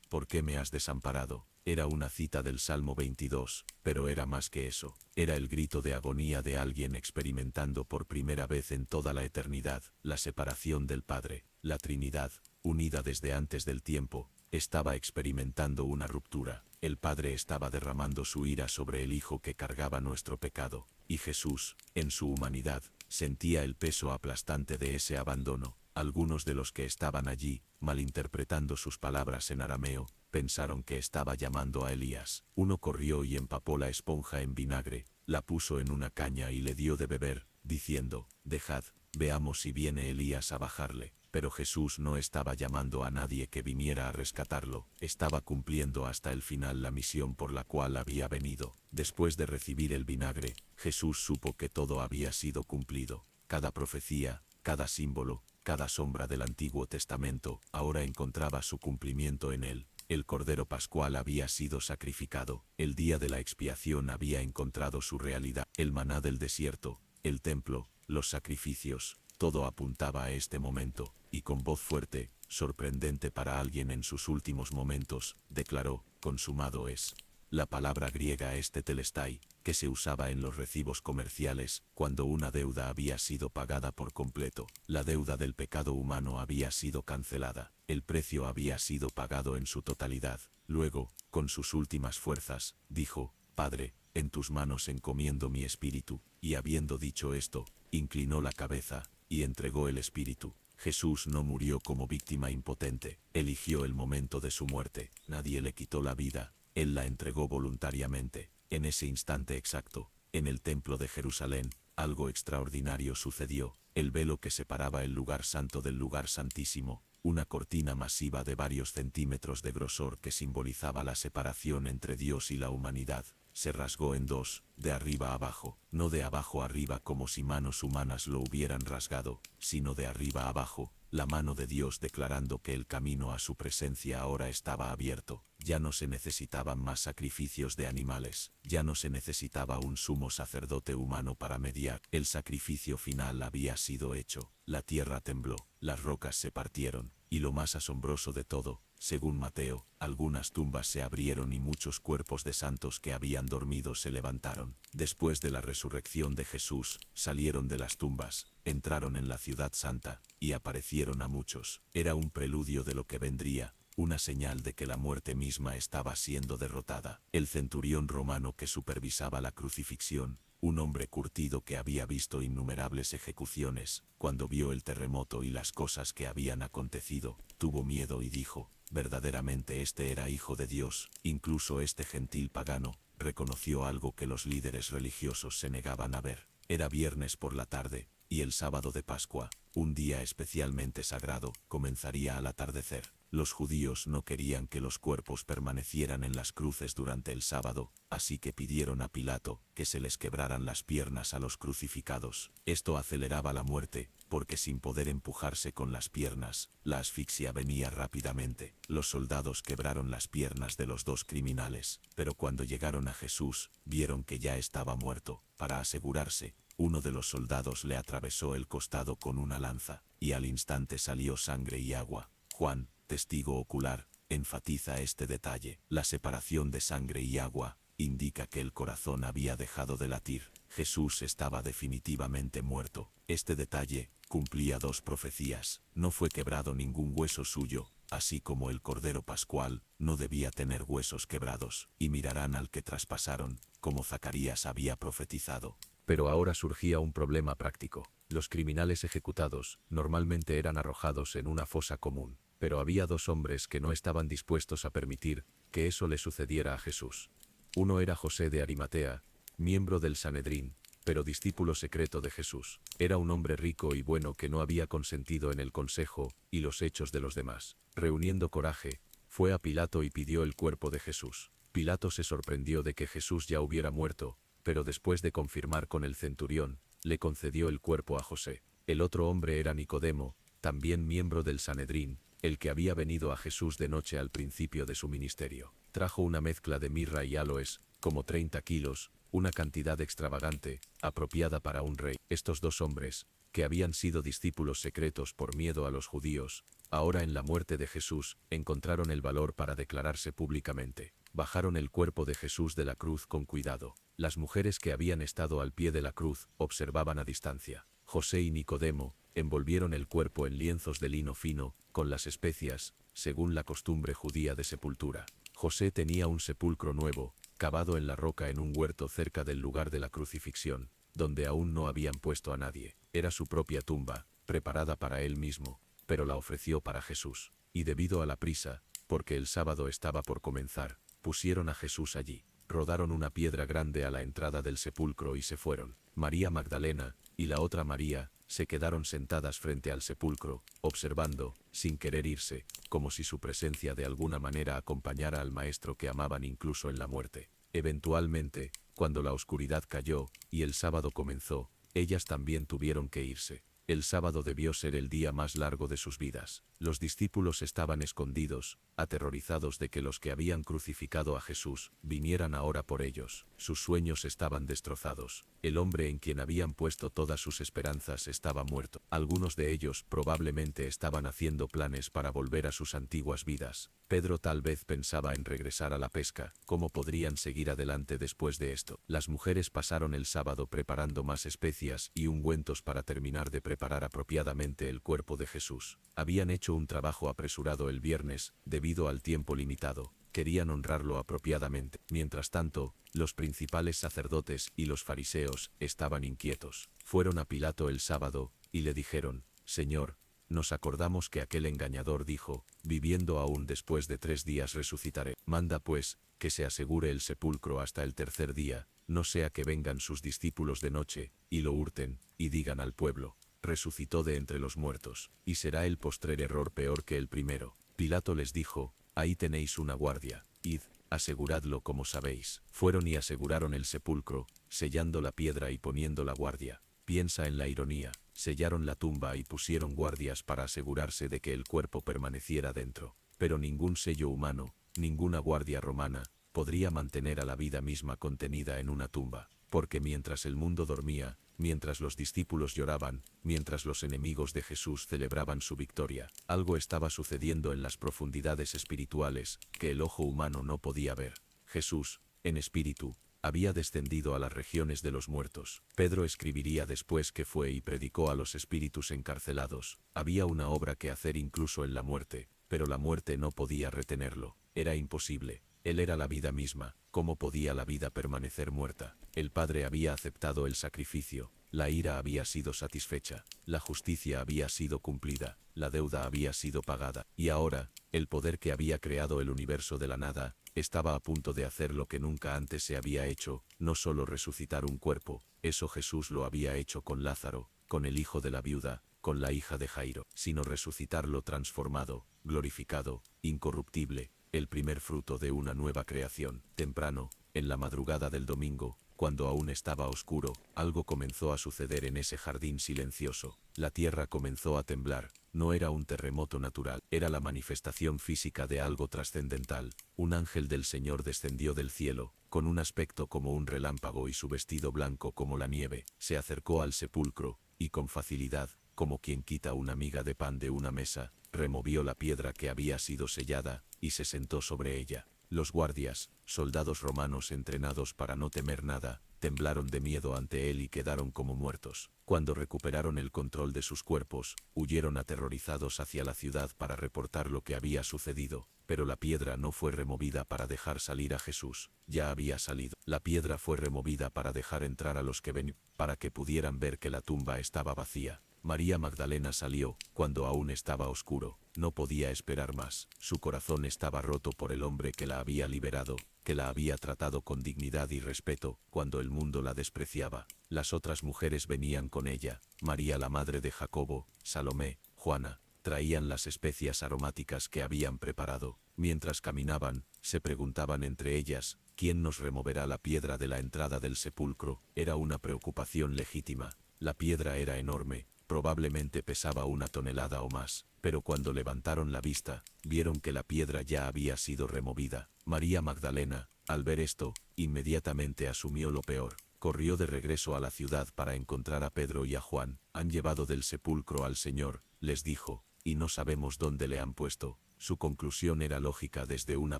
¿por qué me has desamparado? Era una cita del Salmo 22, pero era más que eso. Era el grito de agonía de alguien experimentando por primera vez en toda la eternidad la separación del Padre. La Trinidad, unida desde antes del tiempo, estaba experimentando una ruptura. El Padre estaba derramando su ira sobre el Hijo que cargaba nuestro pecado, y Jesús, en su humanidad, sentía el peso aplastante de ese abandono. Algunos de los que estaban allí, malinterpretando sus palabras en arameo, pensaron que estaba llamando a Elías. Uno corrió y empapó la esponja en vinagre, la puso en una caña y le dio de beber, diciendo: dejad, veamos si viene Elías a bajarle. Pero Jesús no estaba llamando a nadie que viniera a rescatarlo, estaba cumpliendo hasta el final la misión por la cual había venido. Después de recibir el vinagre, Jesús supo que todo había sido cumplido. Cada profecía, cada símbolo, cada sombra del Antiguo Testamento ahora encontraba su cumplimiento en él. El Cordero Pascual había sido sacrificado, el día de la expiación había encontrado su realidad. El maná del desierto, el templo, los sacrificios, todo apuntaba a este momento, y con voz fuerte, sorprendente para alguien en sus últimos momentos, declaró: consumado es. La palabra griega es tetelestai, que se usaba en los recibos comerciales, cuando una deuda había sido pagada por completo. La deuda del pecado humano había sido cancelada, el precio había sido pagado en su totalidad. Luego, con sus últimas fuerzas, dijo: Padre, en tus manos encomiendo mi espíritu, y habiendo dicho esto, inclinó la cabeza, y entregó el espíritu. Jesús no murió como víctima impotente, eligió el momento de su muerte. Nadie le quitó la vida, él la entregó voluntariamente. En ese instante exacto, en el templo de Jerusalén, algo extraordinario sucedió. El velo que separaba el lugar santo del lugar santísimo, una cortina masiva de varios centímetros de grosor que simbolizaba la separación entre Dios y la humanidad, se rasgó en dos, de arriba a abajo, no de abajo arriba como si manos humanas lo hubieran rasgado, sino de arriba a abajo, la mano de Dios declarando que el camino a su presencia ahora estaba abierto. Ya no se necesitaban más sacrificios de animales, ya no se necesitaba un sumo sacerdote humano para mediar. El sacrificio final había sido hecho, la tierra tembló, las rocas se partieron, y lo más asombroso de todo, según Mateo, algunas tumbas se abrieron y muchos cuerpos de santos que habían dormido se levantaron. Después de la resurrección de Jesús, salieron de las tumbas, entraron en la ciudad santa, y aparecieron a muchos. Era un preludio de lo que vendría, una señal de que la muerte misma estaba siendo derrotada. El centurión romano que supervisaba la crucifixión, un hombre curtido que había visto innumerables ejecuciones, cuando vio el terremoto y las cosas que habían acontecido, tuvo miedo y dijo, verdaderamente este era hijo de Dios. Incluso este gentil pagano reconoció algo que los líderes religiosos se negaban a ver. Era viernes por la tarde, y el sábado de Pascua, un día especialmente sagrado, comenzaría al atardecer. Los judíos no querían que los cuerpos permanecieran en las cruces durante el sábado, así que pidieron a Pilato que se les quebraran las piernas a los crucificados. Esto aceleraba la muerte, porque sin poder empujarse con las piernas, la asfixia venía rápidamente. Los soldados quebraron las piernas de los dos criminales, pero cuando llegaron a Jesús, vieron que ya estaba muerto. Para asegurarse, uno de los soldados le atravesó el costado con una lanza, y al instante salió sangre y agua. Juan, testigo ocular, enfatiza este detalle. La separación de sangre y agua indica que el corazón había dejado de latir. Jesús estaba definitivamente muerto. Este detalle cumplía dos profecías. No fue quebrado ningún hueso suyo, así como el Cordero Pascual no debía tener huesos quebrados. Y mirarán al que traspasaron, como Zacarías había profetizado. Pero ahora surgía un problema práctico. Los criminales ejecutados normalmente eran arrojados en una fosa común, pero había dos hombres que no estaban dispuestos a permitir que eso le sucediera a Jesús. Uno era José de Arimatea, miembro del Sanedrín, pero discípulo secreto de Jesús. Era un hombre rico y bueno que no había consentido en el consejo y los hechos de los demás. Reuniendo coraje, fue a Pilato y pidió el cuerpo de Jesús. Pilato se sorprendió de que Jesús ya hubiera muerto, pero después de confirmar con el centurión, le concedió el cuerpo a José. El otro hombre era Nicodemo, también miembro del Sanedrín, el que había venido a Jesús de noche al principio de su ministerio. Trajo una mezcla de mirra y áloes, como 30 kilos, una cantidad extravagante, apropiada para un rey. Estos dos hombres, que habían sido discípulos secretos por miedo a los judíos, ahora en la muerte de Jesús, encontraron el valor para declararse públicamente. Bajaron el cuerpo de Jesús de la cruz con cuidado. Las mujeres que habían estado al pie de la cruz observaban a distancia. José y Nicodemo envolvieron el cuerpo en lienzos de lino fino, con las especias, según la costumbre judía de sepultura. José tenía un sepulcro nuevo, cavado en la roca en un huerto cerca del lugar de la crucifixión, donde aún no habían puesto a nadie. Era su propia tumba, preparada para él mismo, pero la ofreció para Jesús. Y debido a la prisa, porque el sábado estaba por comenzar, pusieron a Jesús allí. Rodaron una piedra grande a la entrada del sepulcro y se fueron. María Magdalena y la otra María se quedaron sentadas frente al sepulcro, observando, sin querer irse, como si su presencia de alguna manera acompañara al maestro que amaban incluso en la muerte. Eventualmente, cuando la oscuridad cayó y el sábado comenzó, ellas también tuvieron que irse. El sábado debió ser el día más largo de sus vidas. Los discípulos estaban escondidos, aterrorizados de que los que habían crucificado a Jesús vinieran ahora por ellos. Sus sueños estaban destrozados. El hombre en quien habían puesto todas sus esperanzas estaba muerto. Algunos de ellos probablemente estaban haciendo planes para volver a sus antiguas vidas. Pedro tal vez pensaba en regresar a la pesca. ¿Cómo podrían seguir adelante después de esto? Las mujeres pasaron el sábado preparando más especias y ungüentos para terminar de preparar apropiadamente el cuerpo de Jesús. Habían hecho un trabajo apresurado el viernes, debido al tiempo limitado. Querían honrarlo apropiadamente. Mientras tanto, los principales sacerdotes y los fariseos estaban inquietos. Fueron a Pilato el sábado, y le dijeron, «Señor, nos acordamos que aquel engañador dijo, viviendo aún después de 3 días resucitaré. Manda pues, que se asegure el sepulcro hasta el tercer día, no sea que vengan sus discípulos de noche, y lo hurten, y digan al pueblo, resucitó de entre los muertos, y será el postrer error peor que el primero». Pilato les dijo, «Ahí tenéis una guardia, id». aseguradlo como sabéis. Fueron y aseguraron el sepulcro, sellando la piedra y poniendo la guardia. Piensa en la ironía. Sellaron la tumba y pusieron guardias para asegurarse de que el cuerpo permaneciera dentro. Pero ningún sello humano, ninguna guardia romana, podría mantener a la vida misma contenida en una tumba. Porque mientras el mundo dormía, mientras los discípulos lloraban, mientras los enemigos de Jesús celebraban su victoria, algo estaba sucediendo en las profundidades espirituales que el ojo humano no podía ver. Jesús, en espíritu, había descendido a las regiones de los muertos. Pedro escribiría después que fue y predicó a los espíritus encarcelados. Había una obra que hacer incluso en la muerte, pero la muerte no podía retenerlo. Era imposible. Él era la vida misma. ¿Cómo podía la vida permanecer muerta? El Padre había aceptado el sacrificio. La ira había sido satisfecha. La justicia había sido cumplida. La deuda había sido pagada. Y ahora, el poder que había creado el universo de la nada, estaba a punto de hacer lo que nunca antes se había hecho, no solo resucitar un cuerpo, eso Jesús lo había hecho con Lázaro, con el hijo de la viuda, con la hija de Jairo, sino resucitarlo transformado, glorificado, incorruptible, el primer fruto de una nueva creación. Temprano, en la madrugada del domingo, cuando aún estaba oscuro, algo comenzó a suceder en ese jardín silencioso. La tierra comenzó a temblar. No era un terremoto natural, era la manifestación física de algo trascendental. Un ángel del Señor descendió del cielo, con un aspecto como un relámpago y su vestido blanco como la nieve. Se acercó al sepulcro, y con facilidad, como quien quita una miga de pan de una mesa, removió la piedra que había sido sellada, y se sentó sobre ella. Los guardias, soldados romanos entrenados para no temer nada, temblaron de miedo ante él y quedaron como muertos. Cuando recuperaron el control de sus cuerpos, huyeron aterrorizados hacia la ciudad para reportar lo que había sucedido, pero la piedra no fue removida para dejar salir a Jesús, ya había salido. La piedra fue removida para dejar entrar a los que venían, para que pudieran ver que la tumba estaba vacía. María Magdalena salió, cuando aún estaba oscuro. No podía esperar más. Su corazón estaba roto por el hombre que la había liberado, que la había tratado con dignidad y respeto, cuando el mundo la despreciaba. Las otras mujeres venían con ella, María la madre de Jacobo, Salomé, Juana, traían las especias aromáticas que habían preparado. Mientras caminaban, se preguntaban entre ellas, ¿quién nos removerá la piedra de la entrada del sepulcro? Era una preocupación legítima. La piedra era enorme. Probablemente pesaba 1 tonelada o más, pero cuando levantaron la vista, vieron que la piedra ya había sido removida. María Magdalena, al ver esto, inmediatamente asumió lo peor. Corrió de regreso a la ciudad para encontrar a Pedro y a Juan. Han llevado del sepulcro al Señor, les dijo, y no sabemos dónde le han puesto. Su conclusión era lógica desde una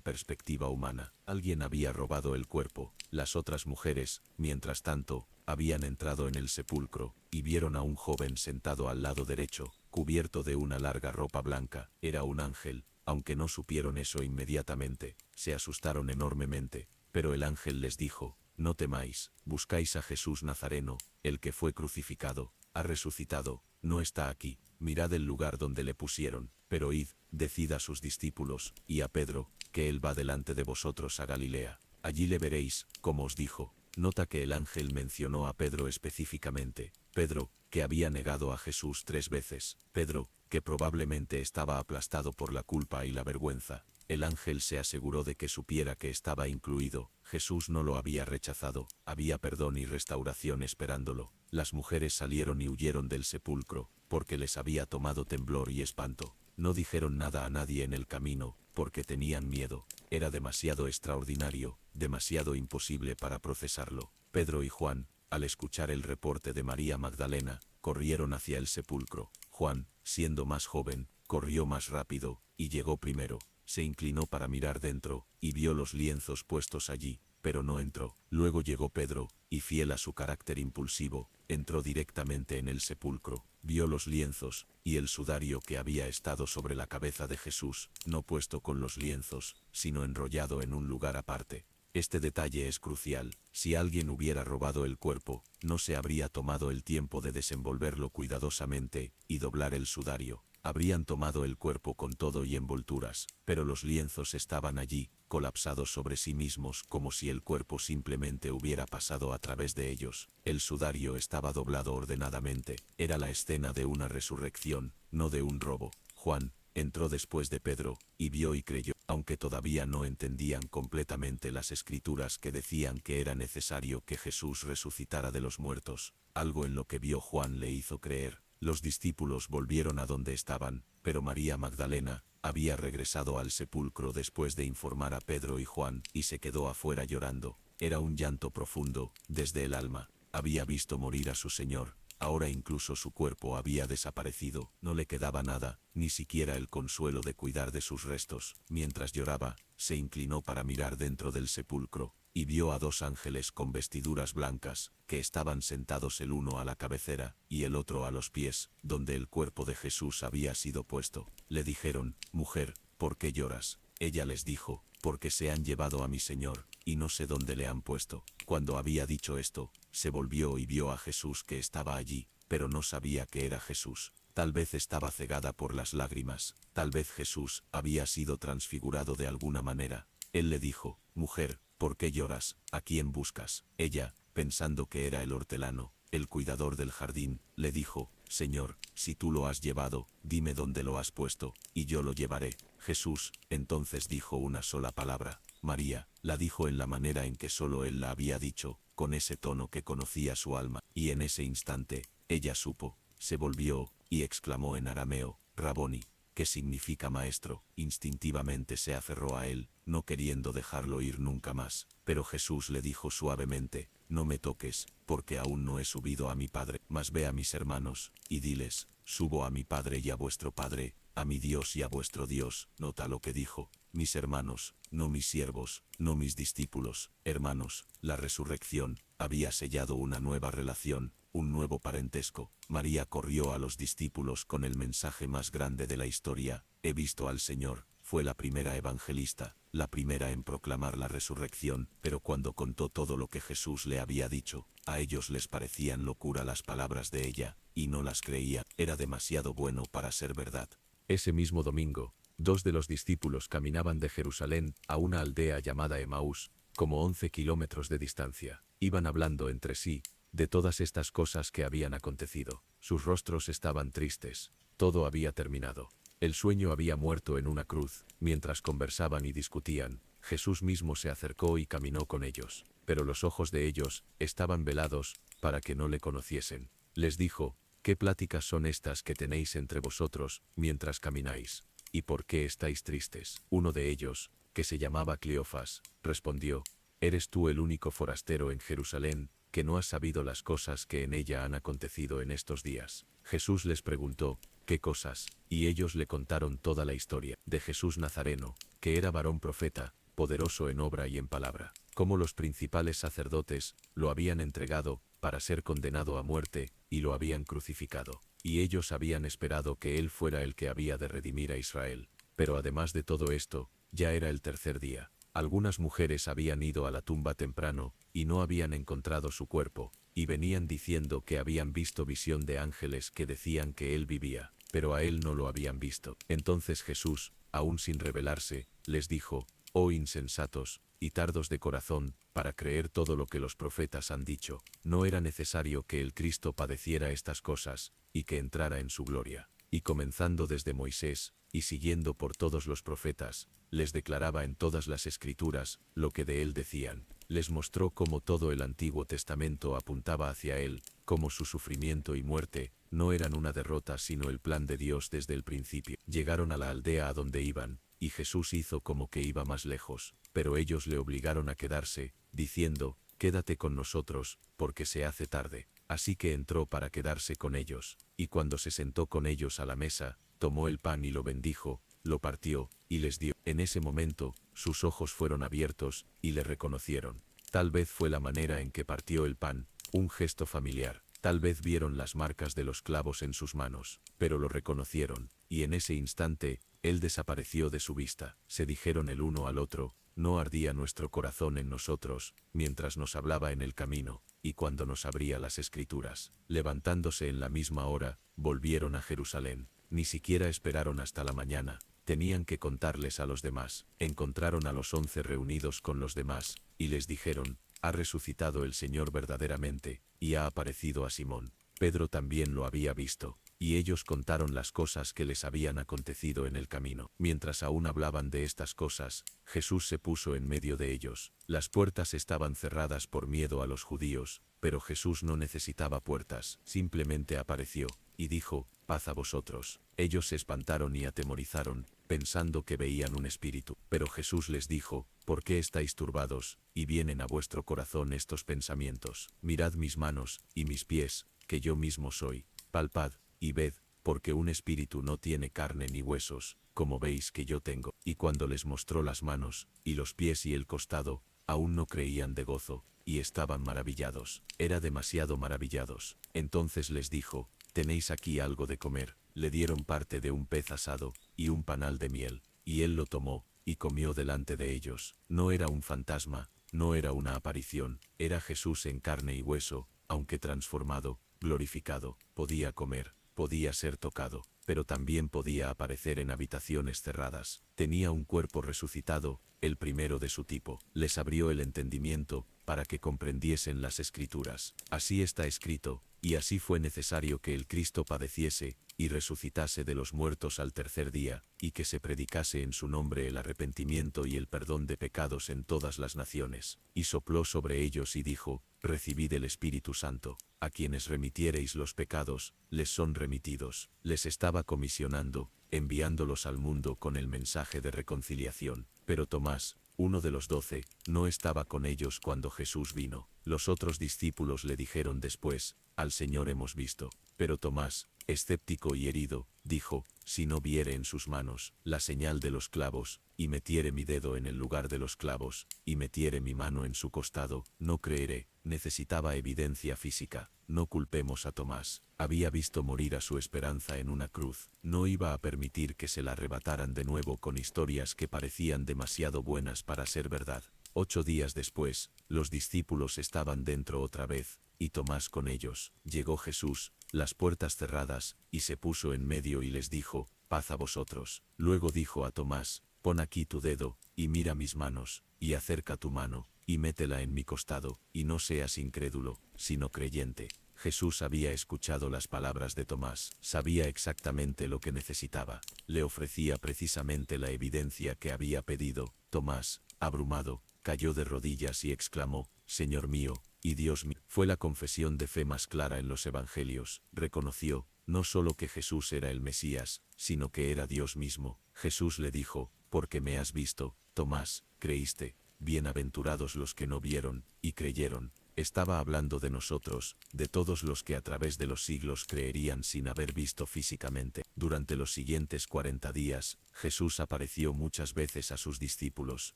perspectiva humana. Alguien había robado el cuerpo. Las otras mujeres, mientras tanto, habían entrado en el sepulcro, y vieron a un joven sentado al lado derecho, cubierto de una larga ropa blanca. Era un ángel. Aunque no supieron eso inmediatamente, se asustaron enormemente, pero el ángel les dijo, no temáis, buscáis a Jesús Nazareno, el que fue crucificado, ha resucitado, no está aquí, mirad el lugar donde le pusieron, pero id, decid a sus discípulos, y a Pedro, que él va delante de vosotros a Galilea, allí le veréis, como os dijo. Nota que el ángel mencionó a Pedro específicamente. Pedro, que había negado a Jesús 3 veces. Pedro, que probablemente estaba aplastado por la culpa y la vergüenza. El ángel se aseguró de que supiera que estaba incluido. Jesús no lo había rechazado. Había perdón y restauración esperándolo. Las mujeres salieron y huyeron del sepulcro, porque les había tomado temblor y espanto. No dijeron nada a nadie en el camino, porque tenían miedo. Era demasiado extraordinario, demasiado imposible para procesarlo. Pedro y Juan, al escuchar el reporte de María Magdalena, corrieron hacia el sepulcro. Juan, siendo más joven, corrió más rápido, y llegó primero. Se inclinó para mirar dentro, y vio los lienzos puestos allí, pero no entró. Luego llegó Pedro, y fiel a su carácter impulsivo, entró directamente en el sepulcro, vio los lienzos, y el sudario que había estado sobre la cabeza de Jesús, no puesto con los lienzos, sino enrollado en un lugar aparte. Este detalle es crucial. Si alguien hubiera robado el cuerpo, no se habría tomado el tiempo de desenvolverlo cuidadosamente, y doblar el sudario. Habrían tomado el cuerpo con todo y envolturas, pero los lienzos estaban allí, colapsados sobre sí mismos como si el cuerpo simplemente hubiera pasado a través de ellos. El sudario estaba doblado ordenadamente. Era la escena de una resurrección, no de un robo. Juan, entró después de Pedro, y vio y creyó, aunque todavía no entendían completamente las escrituras que decían que era necesario que Jesús resucitara de los muertos, algo en lo que vio Juan le hizo creer. Los discípulos volvieron a donde estaban, pero María Magdalena había regresado al sepulcro después de informar a Pedro y Juan, y se quedó afuera llorando. Era un llanto profundo, desde el alma. Había visto morir a su Señor. Ahora incluso su cuerpo había desaparecido, no le quedaba nada, ni siquiera el consuelo de cuidar de sus restos. Mientras lloraba, se inclinó para mirar dentro del sepulcro, y vio a dos ángeles con vestiduras blancas, que estaban sentados el uno a la cabecera, y el otro a los pies, donde el cuerpo de Jesús había sido puesto. Le dijeron: «Mujer, ¿por qué lloras?». Ella les dijo: «Porque se han llevado a mi Señor, y no sé dónde le han puesto». Cuando había dicho esto, se volvió y vio a Jesús que estaba allí, pero no sabía que era Jesús. Tal vez estaba cegada por las lágrimas, tal vez Jesús había sido transfigurado de alguna manera. Él le dijo: «Mujer, ¿por qué lloras? ¿A quién buscas?». Ella, pensando que era el hortelano, el cuidador del jardín, le dijo: «Señor, si tú lo has llevado, dime dónde lo has puesto, y yo lo llevaré». Jesús, entonces dijo una sola palabra: «María». La dijo en la manera en que solo él la había dicho, con ese tono que conocía su alma, y en ese instante, ella supo, se volvió, y exclamó en arameo: «Raboni», que significa maestro. Instintivamente se aferró a él, no queriendo dejarlo ir nunca más. Pero Jesús le dijo suavemente: «No me toques, porque aún no he subido a mi Padre, mas ve a mis hermanos, y diles: subo a mi Padre y a vuestro Padre, a mi Dios y a vuestro Dios». Nota lo que dijo: «Mis hermanos, no mis siervos, no mis discípulos, hermanos». La resurrección había sellado una nueva relación, un nuevo parentesco. María corrió a los discípulos con el mensaje más grande de la historia: «He visto al Señor». Fue la primera evangelista, la primera en proclamar la resurrección, pero cuando contó todo lo que Jesús le había dicho, a ellos les parecían locura las palabras de ella, y no las creían. Era demasiado bueno para ser verdad. Ese mismo domingo, 2 de los discípulos caminaban de Jerusalén a una aldea llamada Emaús, como 11 kilómetros de distancia. Iban hablando entre sí de todas estas cosas que habían acontecido. Sus rostros estaban tristes. Todo había terminado. El sueño había muerto en una cruz. Mientras conversaban y discutían, Jesús mismo se acercó y caminó con ellos. Pero los ojos de ellos estaban velados para que no le conociesen. Les dijo: «¿Qué pláticas son estas que tenéis entre vosotros mientras camináis? ¿Y por qué estáis tristes?». Uno de ellos, que se llamaba Cleofas, respondió: «¿Eres tú el único forastero en Jerusalén que no has sabido las cosas que en ella han acontecido en estos días?». Jesús les preguntó: «¿Qué cosas?». Y ellos le contaron toda la historia de Jesús Nazareno, que era varón profeta, poderoso en obra y en palabra, cómo los principales sacerdotes lo habían entregado para ser condenado a muerte, y lo habían crucificado. Y ellos habían esperado que él fuera el que había de redimir a Israel. Pero además de todo esto, ya era el tercer día. Algunas mujeres habían ido a la tumba temprano, y no habían encontrado su cuerpo, y venían diciendo que habían visto visión de ángeles que decían que él vivía, pero a él no lo habían visto. Entonces Jesús, aún sin revelarse, les dijo: «Oh insensatos, y tardos de corazón, para creer todo lo que los profetas han dicho. ¿No era necesario que el Cristo padeciera estas cosas, y que entrara en su gloria?». Y comenzando desde Moisés, y siguiendo por todos los profetas, les declaraba en todas las Escrituras lo que de él decían. Les mostró cómo todo el Antiguo Testamento apuntaba hacia él, cómo su sufrimiento y muerte no eran una derrota sino el plan de Dios desde el principio. Llegaron a la aldea a donde iban, y Jesús hizo como que iba más lejos, pero ellos le obligaron a quedarse, diciendo: «Quédate con nosotros, porque se hace tarde». Así que entró para quedarse con ellos, y cuando se sentó con ellos a la mesa, tomó el pan y lo bendijo, lo partió, y les dio. En ese momento, sus ojos fueron abiertos, y le reconocieron. Tal vez fue la manera en que partió el pan, un gesto familiar. Tal vez vieron las marcas de los clavos en sus manos, pero lo reconocieron, y en ese instante, él desapareció de su vista. Se dijeron el uno al otro: «¿No ardía nuestro corazón en nosotros, mientras nos hablaba en el camino, y cuando nos abría las Escrituras?». Levantándose en la misma hora, volvieron a Jerusalén. Ni siquiera esperaron hasta la mañana. Tenían que contarles a los demás. Encontraron a los 11 reunidos con los demás, y les dijeron: «Ha resucitado el Señor verdaderamente, y ha aparecido a Simón». Pedro también lo había visto, y ellos contaron las cosas que les habían acontecido en el camino. Mientras aún hablaban de estas cosas, Jesús se puso en medio de ellos. Las puertas estaban cerradas por miedo a los judíos, pero Jesús no necesitaba puertas, simplemente apareció, y dijo, «Paz a vosotros». Ellos se espantaron y atemorizaron, pensando que veían un espíritu. Pero Jesús les dijo, «¿Por qué estáis turbados, y vienen a vuestro corazón estos pensamientos? Mirad mis manos, y mis pies, que yo mismo soy. Palpad, y ved, porque un espíritu no tiene carne ni huesos, como veis que yo tengo». Y cuando les mostró las manos, y los pies y el costado, aún no creían de gozo, y estaban maravillados. Era demasiado maravillados. Entonces les dijo, «¿Tenéis aquí algo de comer?» Le dieron parte de un pez asado, y un panal de miel, y él lo tomó, y comió delante de ellos. No era un fantasma, no era una aparición, era Jesús en carne y hueso, aunque transformado, glorificado. Podía comer, podía ser tocado, pero también podía aparecer en habitaciones cerradas. Tenía un cuerpo resucitado, el primero de su tipo. Les abrió el entendimiento, para que comprendiesen las Escrituras. Así está escrito, y así fue necesario que el Cristo padeciese, y resucitase de los muertos al tercer día, y que se predicase en su nombre el arrepentimiento y el perdón de pecados en todas las naciones. Y sopló sobre ellos y dijo, «Recibid el Espíritu Santo. A quienes remitiereis los pecados, les son remitidos». Les estaba comisionando, enviándolos al mundo con el mensaje de reconciliación. Pero Tomás, uno de los 12, no estaba con ellos cuando Jesús vino. Los otros discípulos le dijeron después, «Al Señor hemos visto». Pero Tomás, escéptico y herido, dijo, «Si no viere en sus manos la señal de los clavos, y metiere mi dedo en el lugar de los clavos, y metiere mi mano en su costado, no creeré». Necesitaba evidencia física. No culpemos a Tomás. Había visto morir a su esperanza en una cruz. No iba a permitir que se la arrebataran de nuevo con historias que parecían demasiado buenas para ser verdad. 8 días después, los discípulos estaban dentro otra vez, y Tomás con ellos. Llegó Jesús, las puertas cerradas, y se puso en medio y les dijo, «Paz a vosotros». Luego dijo a Tomás, «Pon aquí tu dedo, y mira mis manos, y acerca tu mano, y métela en mi costado, y no seas incrédulo, sino creyente». Jesús había escuchado las palabras de Tomás, sabía exactamente lo que necesitaba, le ofrecía precisamente la evidencia que había pedido. Tomás, abrumado, cayó de rodillas y exclamó, «Señor mío, y Dios mío». Fue la confesión de fe más clara en los evangelios. Reconoció, no solo que Jesús era el Mesías, sino que era Dios mismo. Jesús le dijo, «Porque me has visto, Tomás, creíste. Bienaventurados los que no vieron, y creyeron». Estaba hablando de nosotros, de todos los que a través de los siglos creerían sin haber visto físicamente. Durante los siguientes 40 días, Jesús apareció muchas veces a sus discípulos.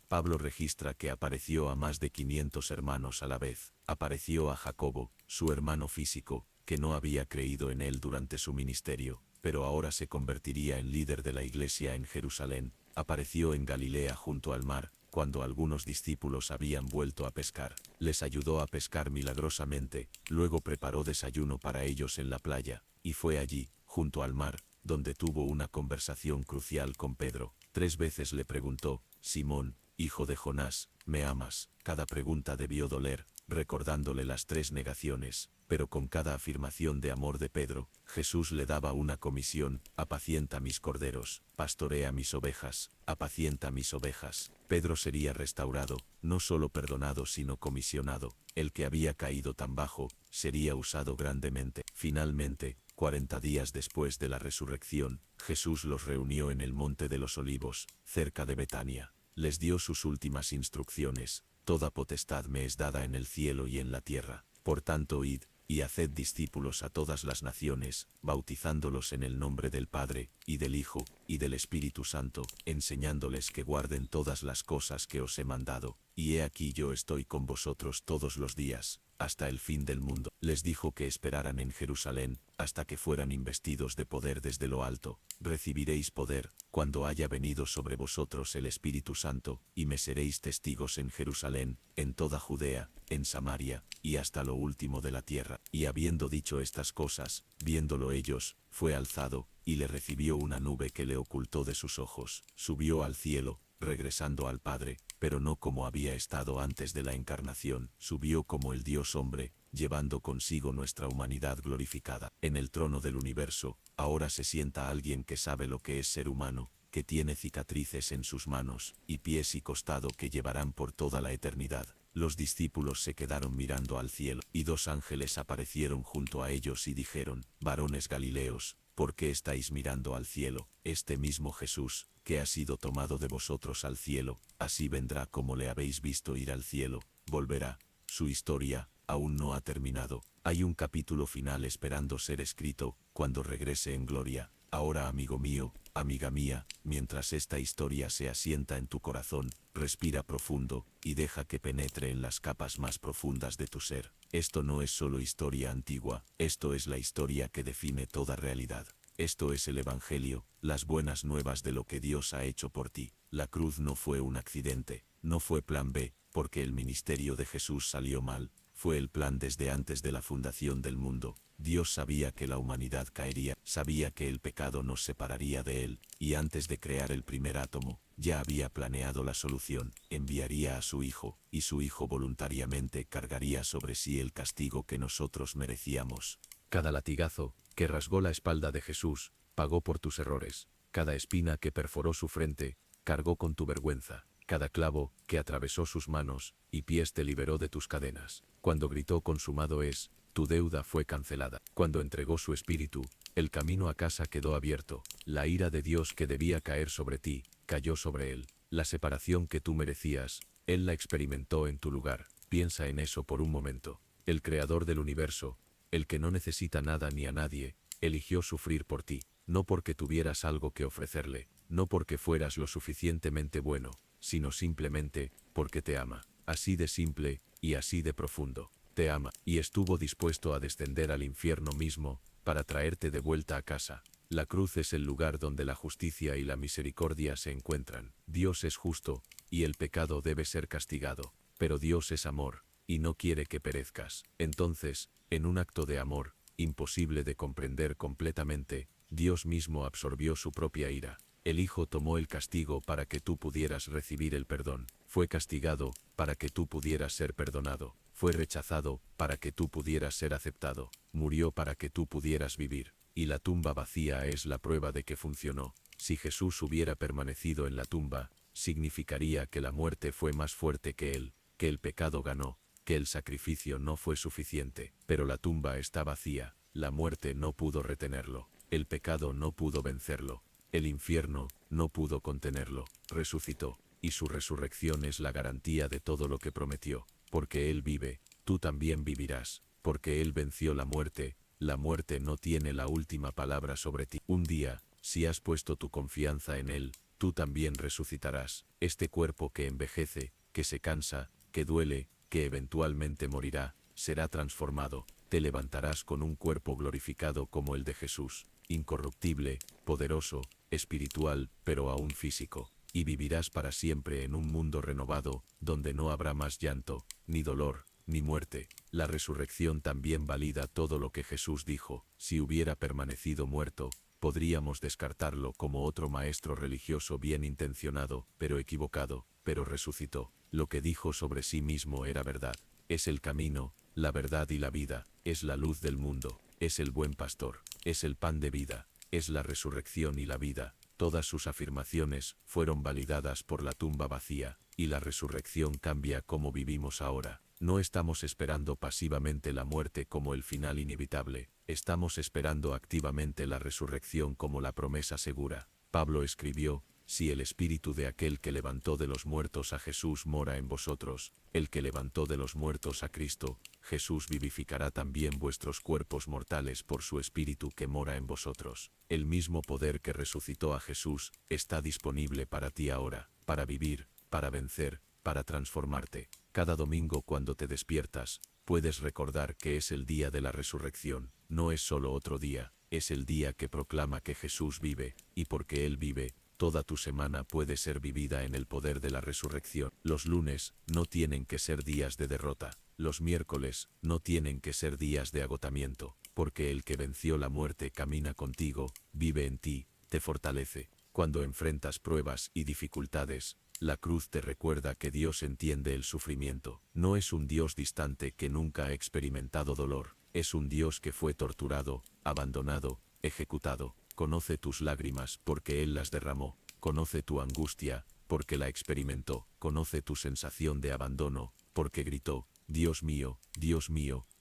Pablo registra que apareció a más de 500 hermanos a la vez. Apareció a Jacobo, su hermano físico, que no había creído en él durante su ministerio, pero ahora se convertiría en líder de la iglesia en Jerusalén. Apareció en Galilea junto al mar, cuando algunos discípulos habían vuelto a pescar. Les ayudó a pescar milagrosamente, luego preparó desayuno para ellos en la playa, y fue allí, junto al mar, donde tuvo una conversación crucial con Pedro. 3 veces le preguntó, «Simón, hijo de Jonás, ¿me amas?». Cada pregunta debió doler, recordándole las 3 negaciones, pero con cada afirmación de amor de Pedro, Jesús le daba una comisión: «Apacienta mis corderos, pastorea mis ovejas, apacienta mis ovejas». Pedro sería restaurado, no solo perdonado sino comisionado. El que había caído tan bajo, sería usado grandemente. Finalmente, 40 días después de la resurrección, Jesús los reunió en el Monte de los Olivos, cerca de Betania. Les dio sus últimas instrucciones: «Toda potestad me es dada en el cielo y en la tierra. Por tanto, id, y haced discípulos a todas las naciones, bautizándolos en el nombre del Padre, y del Hijo, y del Espíritu Santo, enseñándoles que guarden todas las cosas que os he mandado. Y he aquí yo estoy con vosotros todos los días, hasta el fin del mundo». Les dijo que esperaran en Jerusalén, hasta que fueran investidos de poder desde lo alto. «Recibiréis poder, cuando haya venido sobre vosotros el Espíritu Santo, y me seréis testigos en Jerusalén, en toda Judea, en Samaria, y hasta lo último de la tierra». Y habiendo dicho estas cosas, viéndolo ellos, fue alzado, y le recibió una nube que le ocultó de sus ojos. Subió al cielo, regresando al Padre, pero no como había estado antes de la encarnación. Subió como el Dios hombre, llevando consigo nuestra humanidad glorificada. En el trono del universo, ahora se sienta alguien que sabe lo que es ser humano, que tiene cicatrices en sus manos, y pies y costado que llevarán por toda la eternidad. Los discípulos se quedaron mirando al cielo, y dos ángeles aparecieron junto a ellos y dijeron: varones Galileos, ¿por qué estáis mirando al cielo? Este mismo Jesús, que ha sido tomado de vosotros al cielo, así vendrá como le habéis visto ir al cielo, volverá. Su historia aún no ha terminado. Hay un capítulo final esperando ser escrito, cuando regrese en gloria. Ahora, amigo mío, amiga mía, mientras esta historia se asienta en tu corazón, respira profundo, y deja que penetre en las capas más profundas de tu ser. Esto no es solo historia antigua, esto es la historia que define toda realidad. Esto es el Evangelio, las buenas nuevas de lo que Dios ha hecho por ti. La cruz no fue un accidente, no fue plan B, porque el ministerio de Jesús salió mal. Fue el plan desde antes de la fundación del mundo. Dios sabía que la humanidad caería, sabía que el pecado nos separaría de Él, y antes de crear el primer átomo, ya había planeado la solución. Enviaría a su Hijo, y su Hijo voluntariamente cargaría sobre sí el castigo que nosotros merecíamos. Cada latigazo que rasgó la espalda de Jesús pagó por tus errores. Cada espina que perforó su frente cargó con tu vergüenza. Cada clavo que atravesó sus manos y pies te liberó de tus cadenas. Cuando gritó consumado es, tu deuda fue cancelada. Cuando entregó su espíritu, el camino a casa quedó abierto. La ira de Dios que debía caer sobre ti, cayó sobre él. La separación que tú merecías, él la experimentó en tu lugar. Piensa en eso por un momento. El creador del universo, el que no necesita nada ni a nadie, eligió sufrir por ti, no porque tuvieras algo que ofrecerle, no porque fueras lo suficientemente bueno, sino simplemente porque te ama. Así de simple y así de profundo. Te ama, y estuvo dispuesto a descender al infierno mismo para traerte de vuelta a casa. La cruz es el lugar donde la justicia y la misericordia se encuentran. Dios es justo, y el pecado debe ser castigado, pero Dios es amor, y no quiere que perezcas. Entonces, en un acto de amor, imposible de comprender completamente, Dios mismo absorbió su propia ira. El Hijo tomó el castigo para que tú pudieras recibir el perdón. Fue castigado para que tú pudieras ser perdonado. Fue rechazado para que tú pudieras ser aceptado. Murió para que tú pudieras vivir. Y la tumba vacía es la prueba de que funcionó. Si Jesús hubiera permanecido en la tumba, significaría que la muerte fue más fuerte que él, que el pecado ganó, que el sacrificio no fue suficiente. Pero la tumba está vacía. La muerte no pudo retenerlo. El pecado no pudo vencerlo. El infierno no pudo contenerlo. Resucitó, y su resurrección es la garantía de todo lo que prometió. Porque Él vive, tú también vivirás. Porque Él venció la muerte no tiene la última palabra sobre ti. Un día, si has puesto tu confianza en Él, tú también resucitarás. Este cuerpo que envejece, que se cansa, que duele, que eventualmente morirá, será transformado. Te levantarás con un cuerpo glorificado como el de Jesús, incorruptible, poderoso, espiritual, pero aún físico, y vivirás para siempre en un mundo renovado, donde no habrá más llanto, ni dolor, ni muerte. La resurrección también valida todo lo que Jesús dijo. Si hubiera permanecido muerto, podríamos descartarlo como otro maestro religioso bien intencionado, pero equivocado, pero resucitó. Lo que dijo sobre sí mismo era verdad. Es el camino, la verdad y la vida, es la luz del mundo, es el buen pastor, es el pan de vida, es la resurrección y la vida. Todas sus afirmaciones fueron validadas por la tumba vacía, y la resurrección cambia cómo vivimos ahora. No estamos esperando pasivamente la muerte como el final inevitable, estamos esperando activamente la resurrección como la promesa segura. Pablo escribió: si el espíritu de aquel que levantó de los muertos a Jesús mora en vosotros, el que levantó de los muertos a Cristo, Jesús vivificará también vuestros cuerpos mortales por su espíritu que mora en vosotros. El mismo poder que resucitó a Jesús está disponible para ti ahora, para vivir, para vencer, para transformarte. Cada domingo cuando te despiertas, puedes recordar que es el día de la resurrección. No es solo otro día, es el día que proclama que Jesús vive, y porque Él vive, toda tu semana puede ser vivida en el poder de la resurrección. Los lunes no tienen que ser días de derrota. Los miércoles no tienen que ser días de agotamiento, porque el que venció la muerte camina contigo, vive en ti, te fortalece. Cuando enfrentas pruebas y dificultades, La cruz te recuerda que Dios entiende el sufrimiento. No es un Dios distante que nunca ha experimentado dolor. Es un Dios que fue torturado, abandonado, ejecutado. Conoce tus lágrimas porque Él las derramó. Conoce tu angustia porque la experimentó. Conoce tu sensación de abandono porque gritó: Dios mío,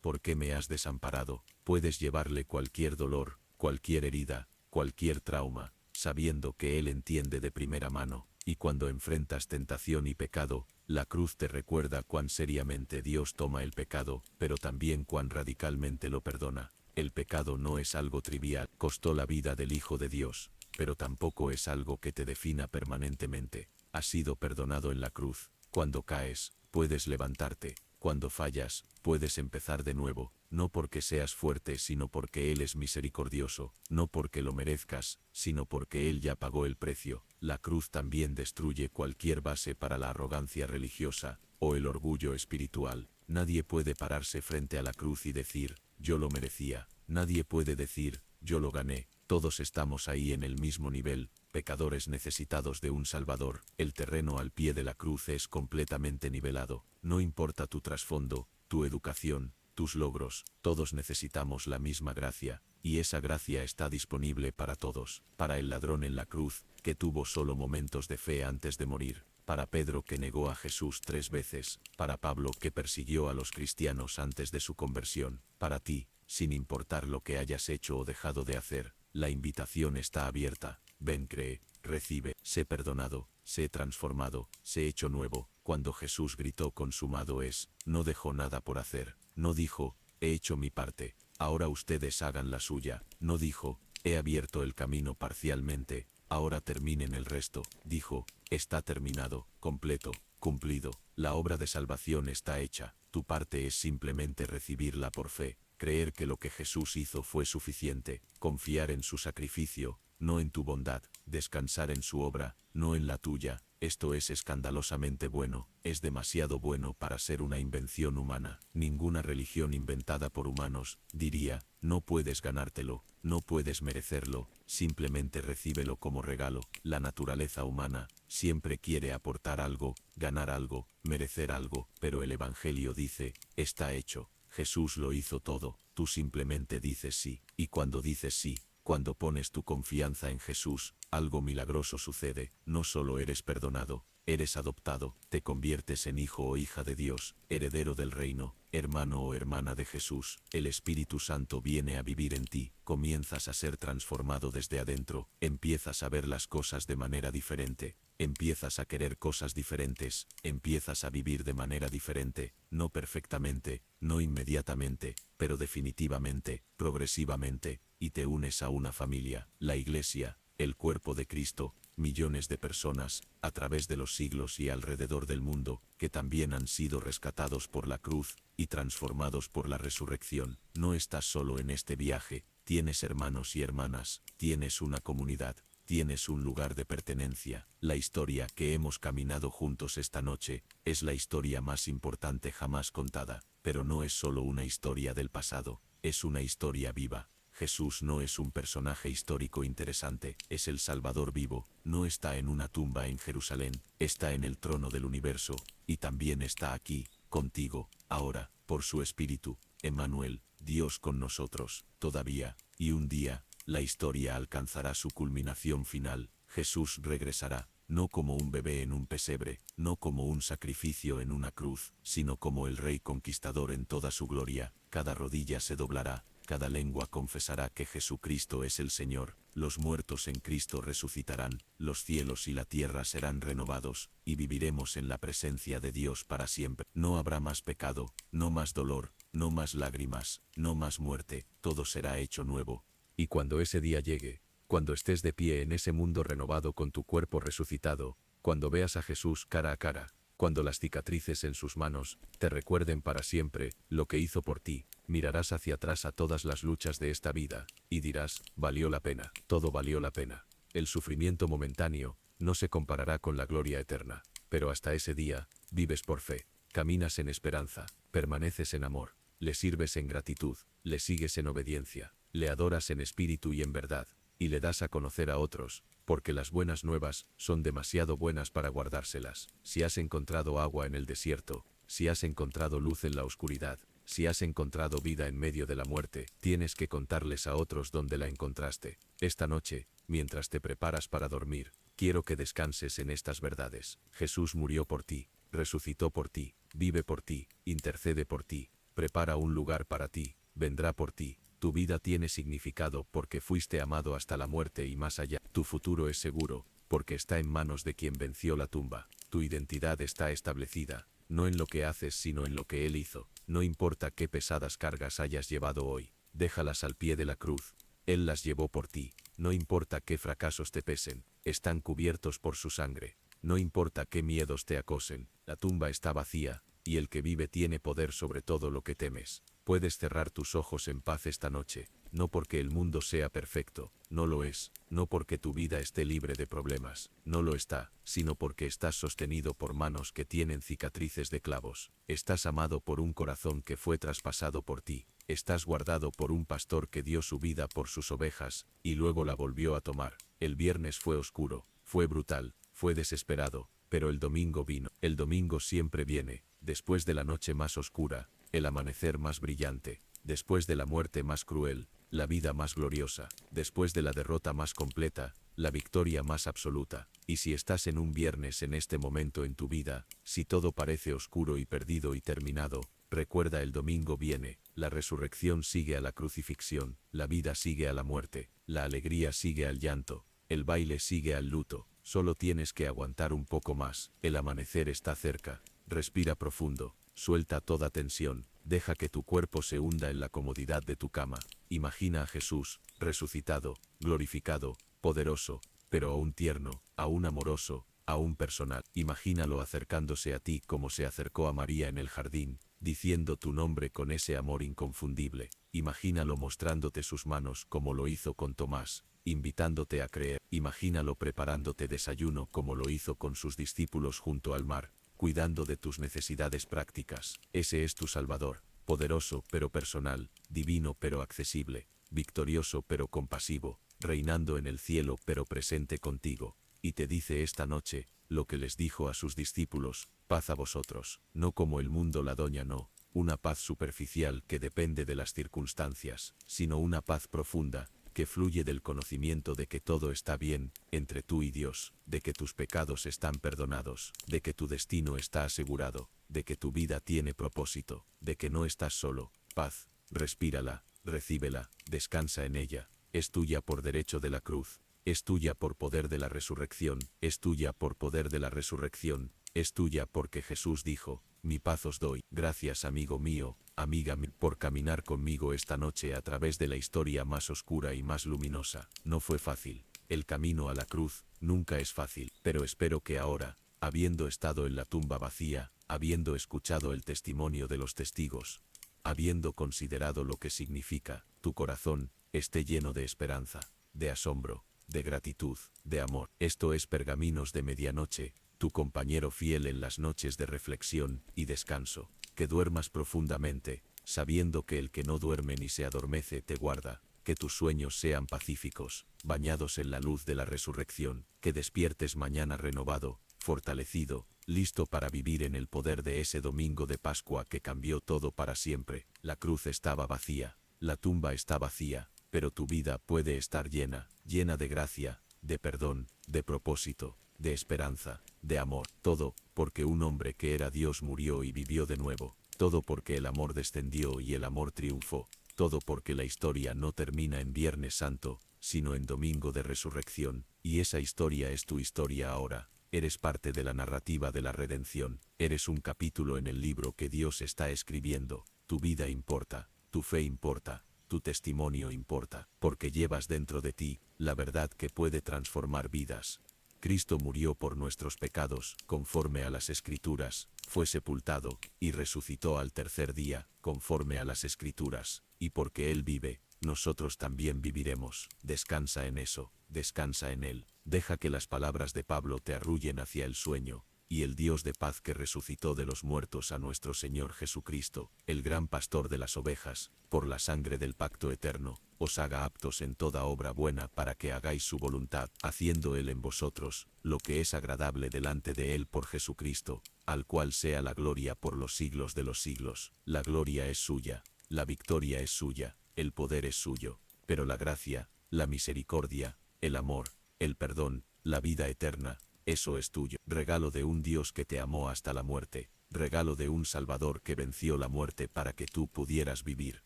¿por qué me has desamparado? Puedes llevarle cualquier dolor, cualquier herida, cualquier trauma, sabiendo que Él entiende de primera mano. Y cuando enfrentas tentación y pecado, la cruz te recuerda cuán seriamente Dios toma el pecado, pero también cuán radicalmente lo perdona. El pecado no es algo trivial, costó la vida del Hijo de Dios, pero tampoco es algo que te defina permanentemente. Has sido perdonado en la cruz. Cuando caes, puedes levantarte. Cuando fallas, puedes empezar de nuevo, no porque seas fuerte, sino porque Él es misericordioso, no porque lo merezcas, sino porque Él ya pagó el precio. La cruz también destruye cualquier base para la arrogancia religiosa o el orgullo espiritual. Nadie puede pararse frente a la cruz y decir: yo lo merecía. Nadie puede decir: yo lo gané. Todos estamos ahí en el mismo nivel, pecadores necesitados de un Salvador. El terreno al pie de la cruz es completamente nivelado. No importa tu trasfondo, tu educación, tus logros, todos necesitamos la misma gracia, y esa gracia está disponible para todos. Para el ladrón en la cruz, que tuvo solo momentos de fe antes de morir. Para Pedro, que negó a Jesús 3 veces. Para Pablo, que persiguió a los cristianos antes de su conversión. Para ti, sin importar lo que hayas hecho o dejado de hacer, la invitación está abierta. Ven, cree, recibe, sé perdonado, sé transformado, sé hecho nuevo. Cuando Jesús gritó consumado es, no dejó nada por hacer. No dijo: he hecho mi parte, ahora ustedes hagan la suya. No dijo: he abierto el camino parcialmente, ahora terminen el resto. Dijo: está terminado, completo, cumplido. La obra de salvación está hecha. Tu parte es simplemente recibirla por fe. Creer que lo que Jesús hizo fue suficiente, confiar en su sacrificio, no en tu bondad, descansar en su obra, no en la tuya. Esto es escandalosamente bueno, es demasiado bueno para ser una invención humana. Ninguna religión inventada por humanos diría: no puedes ganártelo, no puedes merecerlo, simplemente recíbelo como regalo. La naturaleza humana siempre quiere aportar algo, ganar algo, merecer algo, pero el Evangelio dice: está hecho. Jesús lo hizo todo, tú simplemente dices sí. Y cuando dices sí, cuando pones tu confianza en Jesús, algo milagroso sucede. No solo eres perdonado, eres adoptado, te conviertes en hijo o hija de Dios, heredero del reino, hermano o hermana de Jesús. El Espíritu Santo viene a vivir en ti, comienzas a ser transformado desde adentro, empiezas a ver las cosas de manera diferente, empiezas a querer cosas diferentes, empiezas a vivir de manera diferente, no perfectamente, no inmediatamente, pero definitivamente, progresivamente, y te unes a una familia, la Iglesia, el cuerpo de Cristo, millones de personas, a través de los siglos y alrededor del mundo, que también han sido rescatados por la cruz y transformados por la resurrección. No estás solo en este viaje, tienes hermanos y hermanas, tienes una comunidad. Tienes un lugar de pertenencia. La historia que hemos caminado juntos esta noche es la historia más importante jamás contada, pero no es solo una historia del pasado, es una historia viva. Jesús no es un personaje histórico interesante, es el Salvador vivo. No está en una tumba en Jerusalén, está en el trono del universo, y también está aquí, contigo, ahora, por su Espíritu. Emmanuel, Dios con nosotros, todavía, y un día, la historia alcanzará su culminación final. Jesús regresará, no como un bebé en un pesebre, no como un sacrificio en una cruz, sino como el Rey conquistador en toda su gloria. Cada rodilla se doblará, cada lengua confesará que Jesucristo es el Señor. Los muertos en Cristo resucitarán, los cielos y la tierra serán renovados, y viviremos en la presencia de Dios para siempre. No habrá más pecado, no más dolor, no más lágrimas, no más muerte, todo será hecho nuevo. Y cuando ese día llegue, cuando estés de pie en ese mundo renovado con tu cuerpo resucitado, cuando veas a Jesús cara a cara, cuando las cicatrices en sus manos te recuerden para siempre lo que hizo por ti, mirarás hacia atrás a todas las luchas de esta vida, y dirás: valió la pena, todo valió la pena. El sufrimiento momentáneo no se comparará con la gloria eterna, pero hasta ese día, vives por fe, caminas en esperanza, permaneces en amor, le sirves en gratitud, le sigues en obediencia, le adoras en espíritu y en verdad. y le das a conocer a otros, porque las buenas nuevas son demasiado buenas para guardárselas. Si has encontrado agua en el desierto, si has encontrado luz en la oscuridad, si has encontrado vida en medio de la muerte, tienes que contarles a otros dónde la encontraste. Esta noche, mientras te preparas para dormir, quiero que descanses en estas verdades. Jesús murió por ti, resucitó por ti, vive por ti, intercede por ti, prepara un lugar para ti, vendrá por ti. Tu vida tiene significado porque fuiste amado hasta la muerte y más allá. Tu futuro es seguro, porque está en manos de quien venció la tumba. Tu identidad está establecida, no en lo que haces sino en lo que Él hizo. No importa qué pesadas cargas hayas llevado hoy, déjalas al pie de la cruz. Él las llevó por ti. No importa qué fracasos te pesen, están cubiertos por su sangre. No importa qué miedos te acosen, la tumba está vacía, y el que vive tiene poder sobre todo lo que temes. Puedes cerrar tus ojos en paz esta noche, no porque el mundo sea perfecto, no lo es, no porque tu vida esté libre de problemas, no lo está, sino porque estás sostenido por manos que tienen cicatrices de clavos. Estás amado por un corazón que fue traspasado por ti. Estás guardado por un pastor que dio su vida por sus ovejas, y luego la volvió a tomar. El viernes fue oscuro, fue brutal, fue desesperado, pero el domingo vino. El domingo siempre viene, después de la noche más oscura, el amanecer más brillante, después de la muerte más cruel, la vida más gloriosa, después de la derrota más completa, la victoria más absoluta. Y si estás en un viernes en este momento en tu vida, si todo parece oscuro y perdido y terminado, recuerda, el domingo viene, la resurrección sigue a la crucifixión, la vida sigue a la muerte, la alegría sigue al llanto, el baile sigue al luto. Solo tienes que aguantar un poco más, el amanecer está cerca. Respira profundo, suelta toda tensión, deja que tu cuerpo se hunda en la comodidad de tu cama. Imagina a Jesús, resucitado, glorificado, poderoso, pero aún tierno, aún amoroso, aún personal. Imagínalo acercándose a ti como se acercó a María en el jardín, diciendo tu nombre con ese amor inconfundible. Imagínalo mostrándote sus manos como lo hizo con Tomás, invitándote a creer. Imagínalo preparándote desayuno como lo hizo con sus discípulos junto al mar, cuidando de tus necesidades prácticas. Ese es tu Salvador, poderoso pero personal, divino pero accesible, victorioso pero compasivo, reinando en el cielo pero presente contigo. Y te dice esta noche, lo que les dijo a sus discípulos: paz a vosotros. No como el mundo la doña, no, una paz superficial que depende de las circunstancias, sino una paz profunda, que fluye del conocimiento de que todo está bien entre tú y Dios, de que tus pecados están perdonados, de que tu destino está asegurado, de que tu vida tiene propósito, de que no estás solo. Paz, respírala, recíbela, descansa en ella. Es tuya por derecho de la cruz, es tuya por poder de la resurrección, es tuya por poder de la resurrección, es tuya porque Jesús dijo: mi paz os doy. Gracias, amigo mío, amiga mía, por caminar conmigo esta noche a través de la historia más oscura y más luminosa. No fue fácil. El camino a la cruz nunca es fácil, pero espero que ahora, habiendo estado en la tumba vacía, habiendo escuchado el testimonio de los testigos, habiendo considerado lo que significa, tu corazón esté lleno de esperanza, de asombro, de gratitud, de amor. Esto es Pergaminos de Medianoche, tu compañero fiel en las noches de reflexión y descanso. Que duermas profundamente, sabiendo que el que no duerme ni se adormece te guarda. Que tus sueños sean pacíficos, bañados en la luz de la resurrección. Que despiertes mañana renovado, fortalecido, listo para vivir en el poder de ese domingo de Pascua que cambió todo para siempre. La cruz estaba vacía, la tumba está vacía, pero tu vida puede estar llena, llena de gracia, de perdón, de propósito, de esperanza, de amor. Todo porque un hombre que era Dios murió y vivió de nuevo. Todo porque el amor descendió y el amor triunfó. Todo porque la historia no termina en Viernes Santo, sino en Domingo de Resurrección. Y esa historia es tu historia ahora. Eres parte de la narrativa de la redención. Eres un capítulo en el libro que Dios está escribiendo. Tu vida importa, tu fe importa, tu testimonio importa, porque llevas dentro de ti la verdad que puede transformar vidas. Cristo murió por nuestros pecados, conforme a las Escrituras, fue sepultado, y resucitó al tercer día, conforme a las Escrituras, y porque Él vive, nosotros también viviremos. Descansa en eso, descansa en Él. Deja que las palabras de Pablo te arrullen hacia el sueño. y el Dios de paz que resucitó de los muertos a nuestro Señor Jesucristo, el gran pastor de las ovejas, por la sangre del pacto eterno, os haga aptos en toda obra buena para que hagáis su voluntad, haciendo Él en vosotros, lo que es agradable delante de Él por Jesucristo, al cual sea la gloria por los siglos de los siglos. La gloria es suya, la victoria es suya, el poder es suyo, pero la gracia, la misericordia, el amor, el perdón, la vida eterna, eso es tuyo. Regalo de un Dios que te amó hasta la muerte, regalo de un Salvador que venció la muerte para que tú pudieras vivir.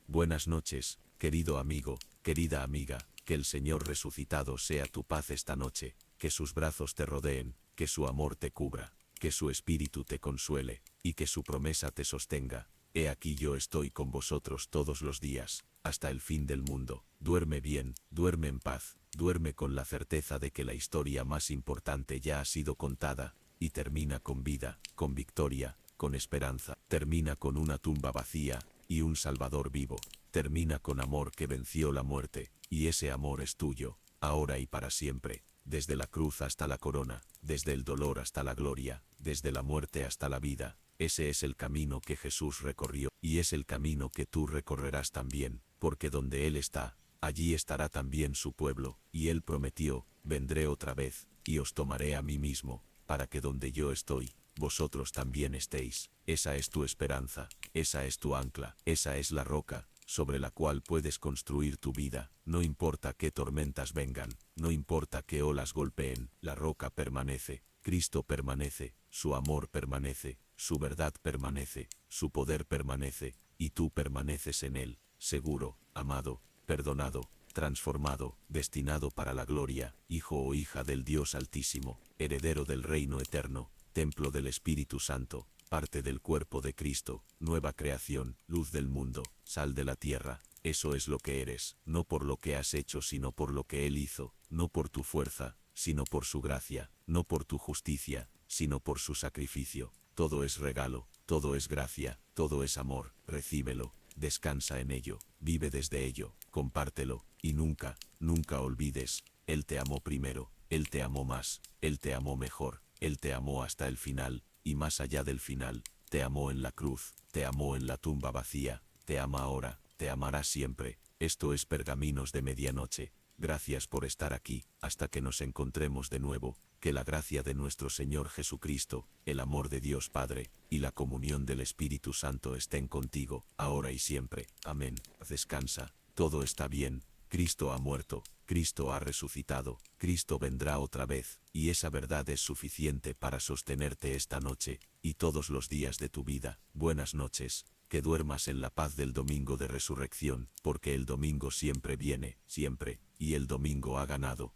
Buenas noches, querido amigo, querida amiga, que el Señor resucitado sea tu paz esta noche, que sus brazos te rodeen, que su amor te cubra, que su espíritu te consuele, y que su promesa te sostenga. He aquí yo estoy con vosotros todos los días, hasta el fin del mundo. Duerme bien, duerme en paz, duerme con la certeza de que la historia más importante ya ha sido contada, y termina con vida, con victoria, con esperanza. Termina con una tumba vacía, y un Salvador vivo. Termina con amor que venció la muerte, y ese amor es tuyo, ahora y para siempre, desde la cruz hasta la corona, desde el dolor hasta la gloria, desde la muerte hasta la vida. Ese es el camino que Jesús recorrió, y es el camino que tú recorrerás también, porque donde Él está, allí estará también su pueblo, y Él prometió, vendré otra vez, y os tomaré a mí mismo, para que donde yo estoy, vosotros también estéis. Esa es tu esperanza, esa es tu ancla, esa es la roca, sobre la cual puedes construir tu vida. No importa qué tormentas vengan, no importa qué olas golpeen, la roca permanece, Cristo permanece, su amor permanece, su verdad permanece, su poder permanece, y tú permaneces en Él, seguro, amado, perdonado, transformado, destinado para la gloria, hijo o hija del Dios Altísimo, heredero del reino eterno, templo del Espíritu Santo, parte del cuerpo de Cristo, nueva creación, luz del mundo, sal de la tierra. Eso es lo que eres, no por lo que has hecho sino por lo que Él hizo, no por tu fuerza, sino por su gracia, no por tu justicia, sino por su sacrificio. Todo es regalo, todo es gracia, todo es amor. Recíbelo, descansa en ello, vive desde ello, compártelo, y nunca, nunca olvides, Él te amó primero, Él te amó más, Él te amó mejor, Él te amó hasta el final, y más allá del final, te amó en la cruz, te amó en la tumba vacía, te ama ahora, te amará siempre. Esto es Pergaminos de Medianoche. Gracias por estar aquí, hasta que nos encontremos de nuevo. Que la gracia de nuestro Señor Jesucristo, el amor de Dios Padre, y la comunión del Espíritu Santo estén contigo, ahora y siempre. Amén. Descansa, todo está bien, Cristo ha muerto, Cristo ha resucitado, Cristo vendrá otra vez, y esa verdad es suficiente para sostenerte esta noche, y todos los días de tu vida. Buenas noches, que duermas en la paz del domingo de resurrección, porque el domingo siempre viene, siempre, y el domingo ha ganado.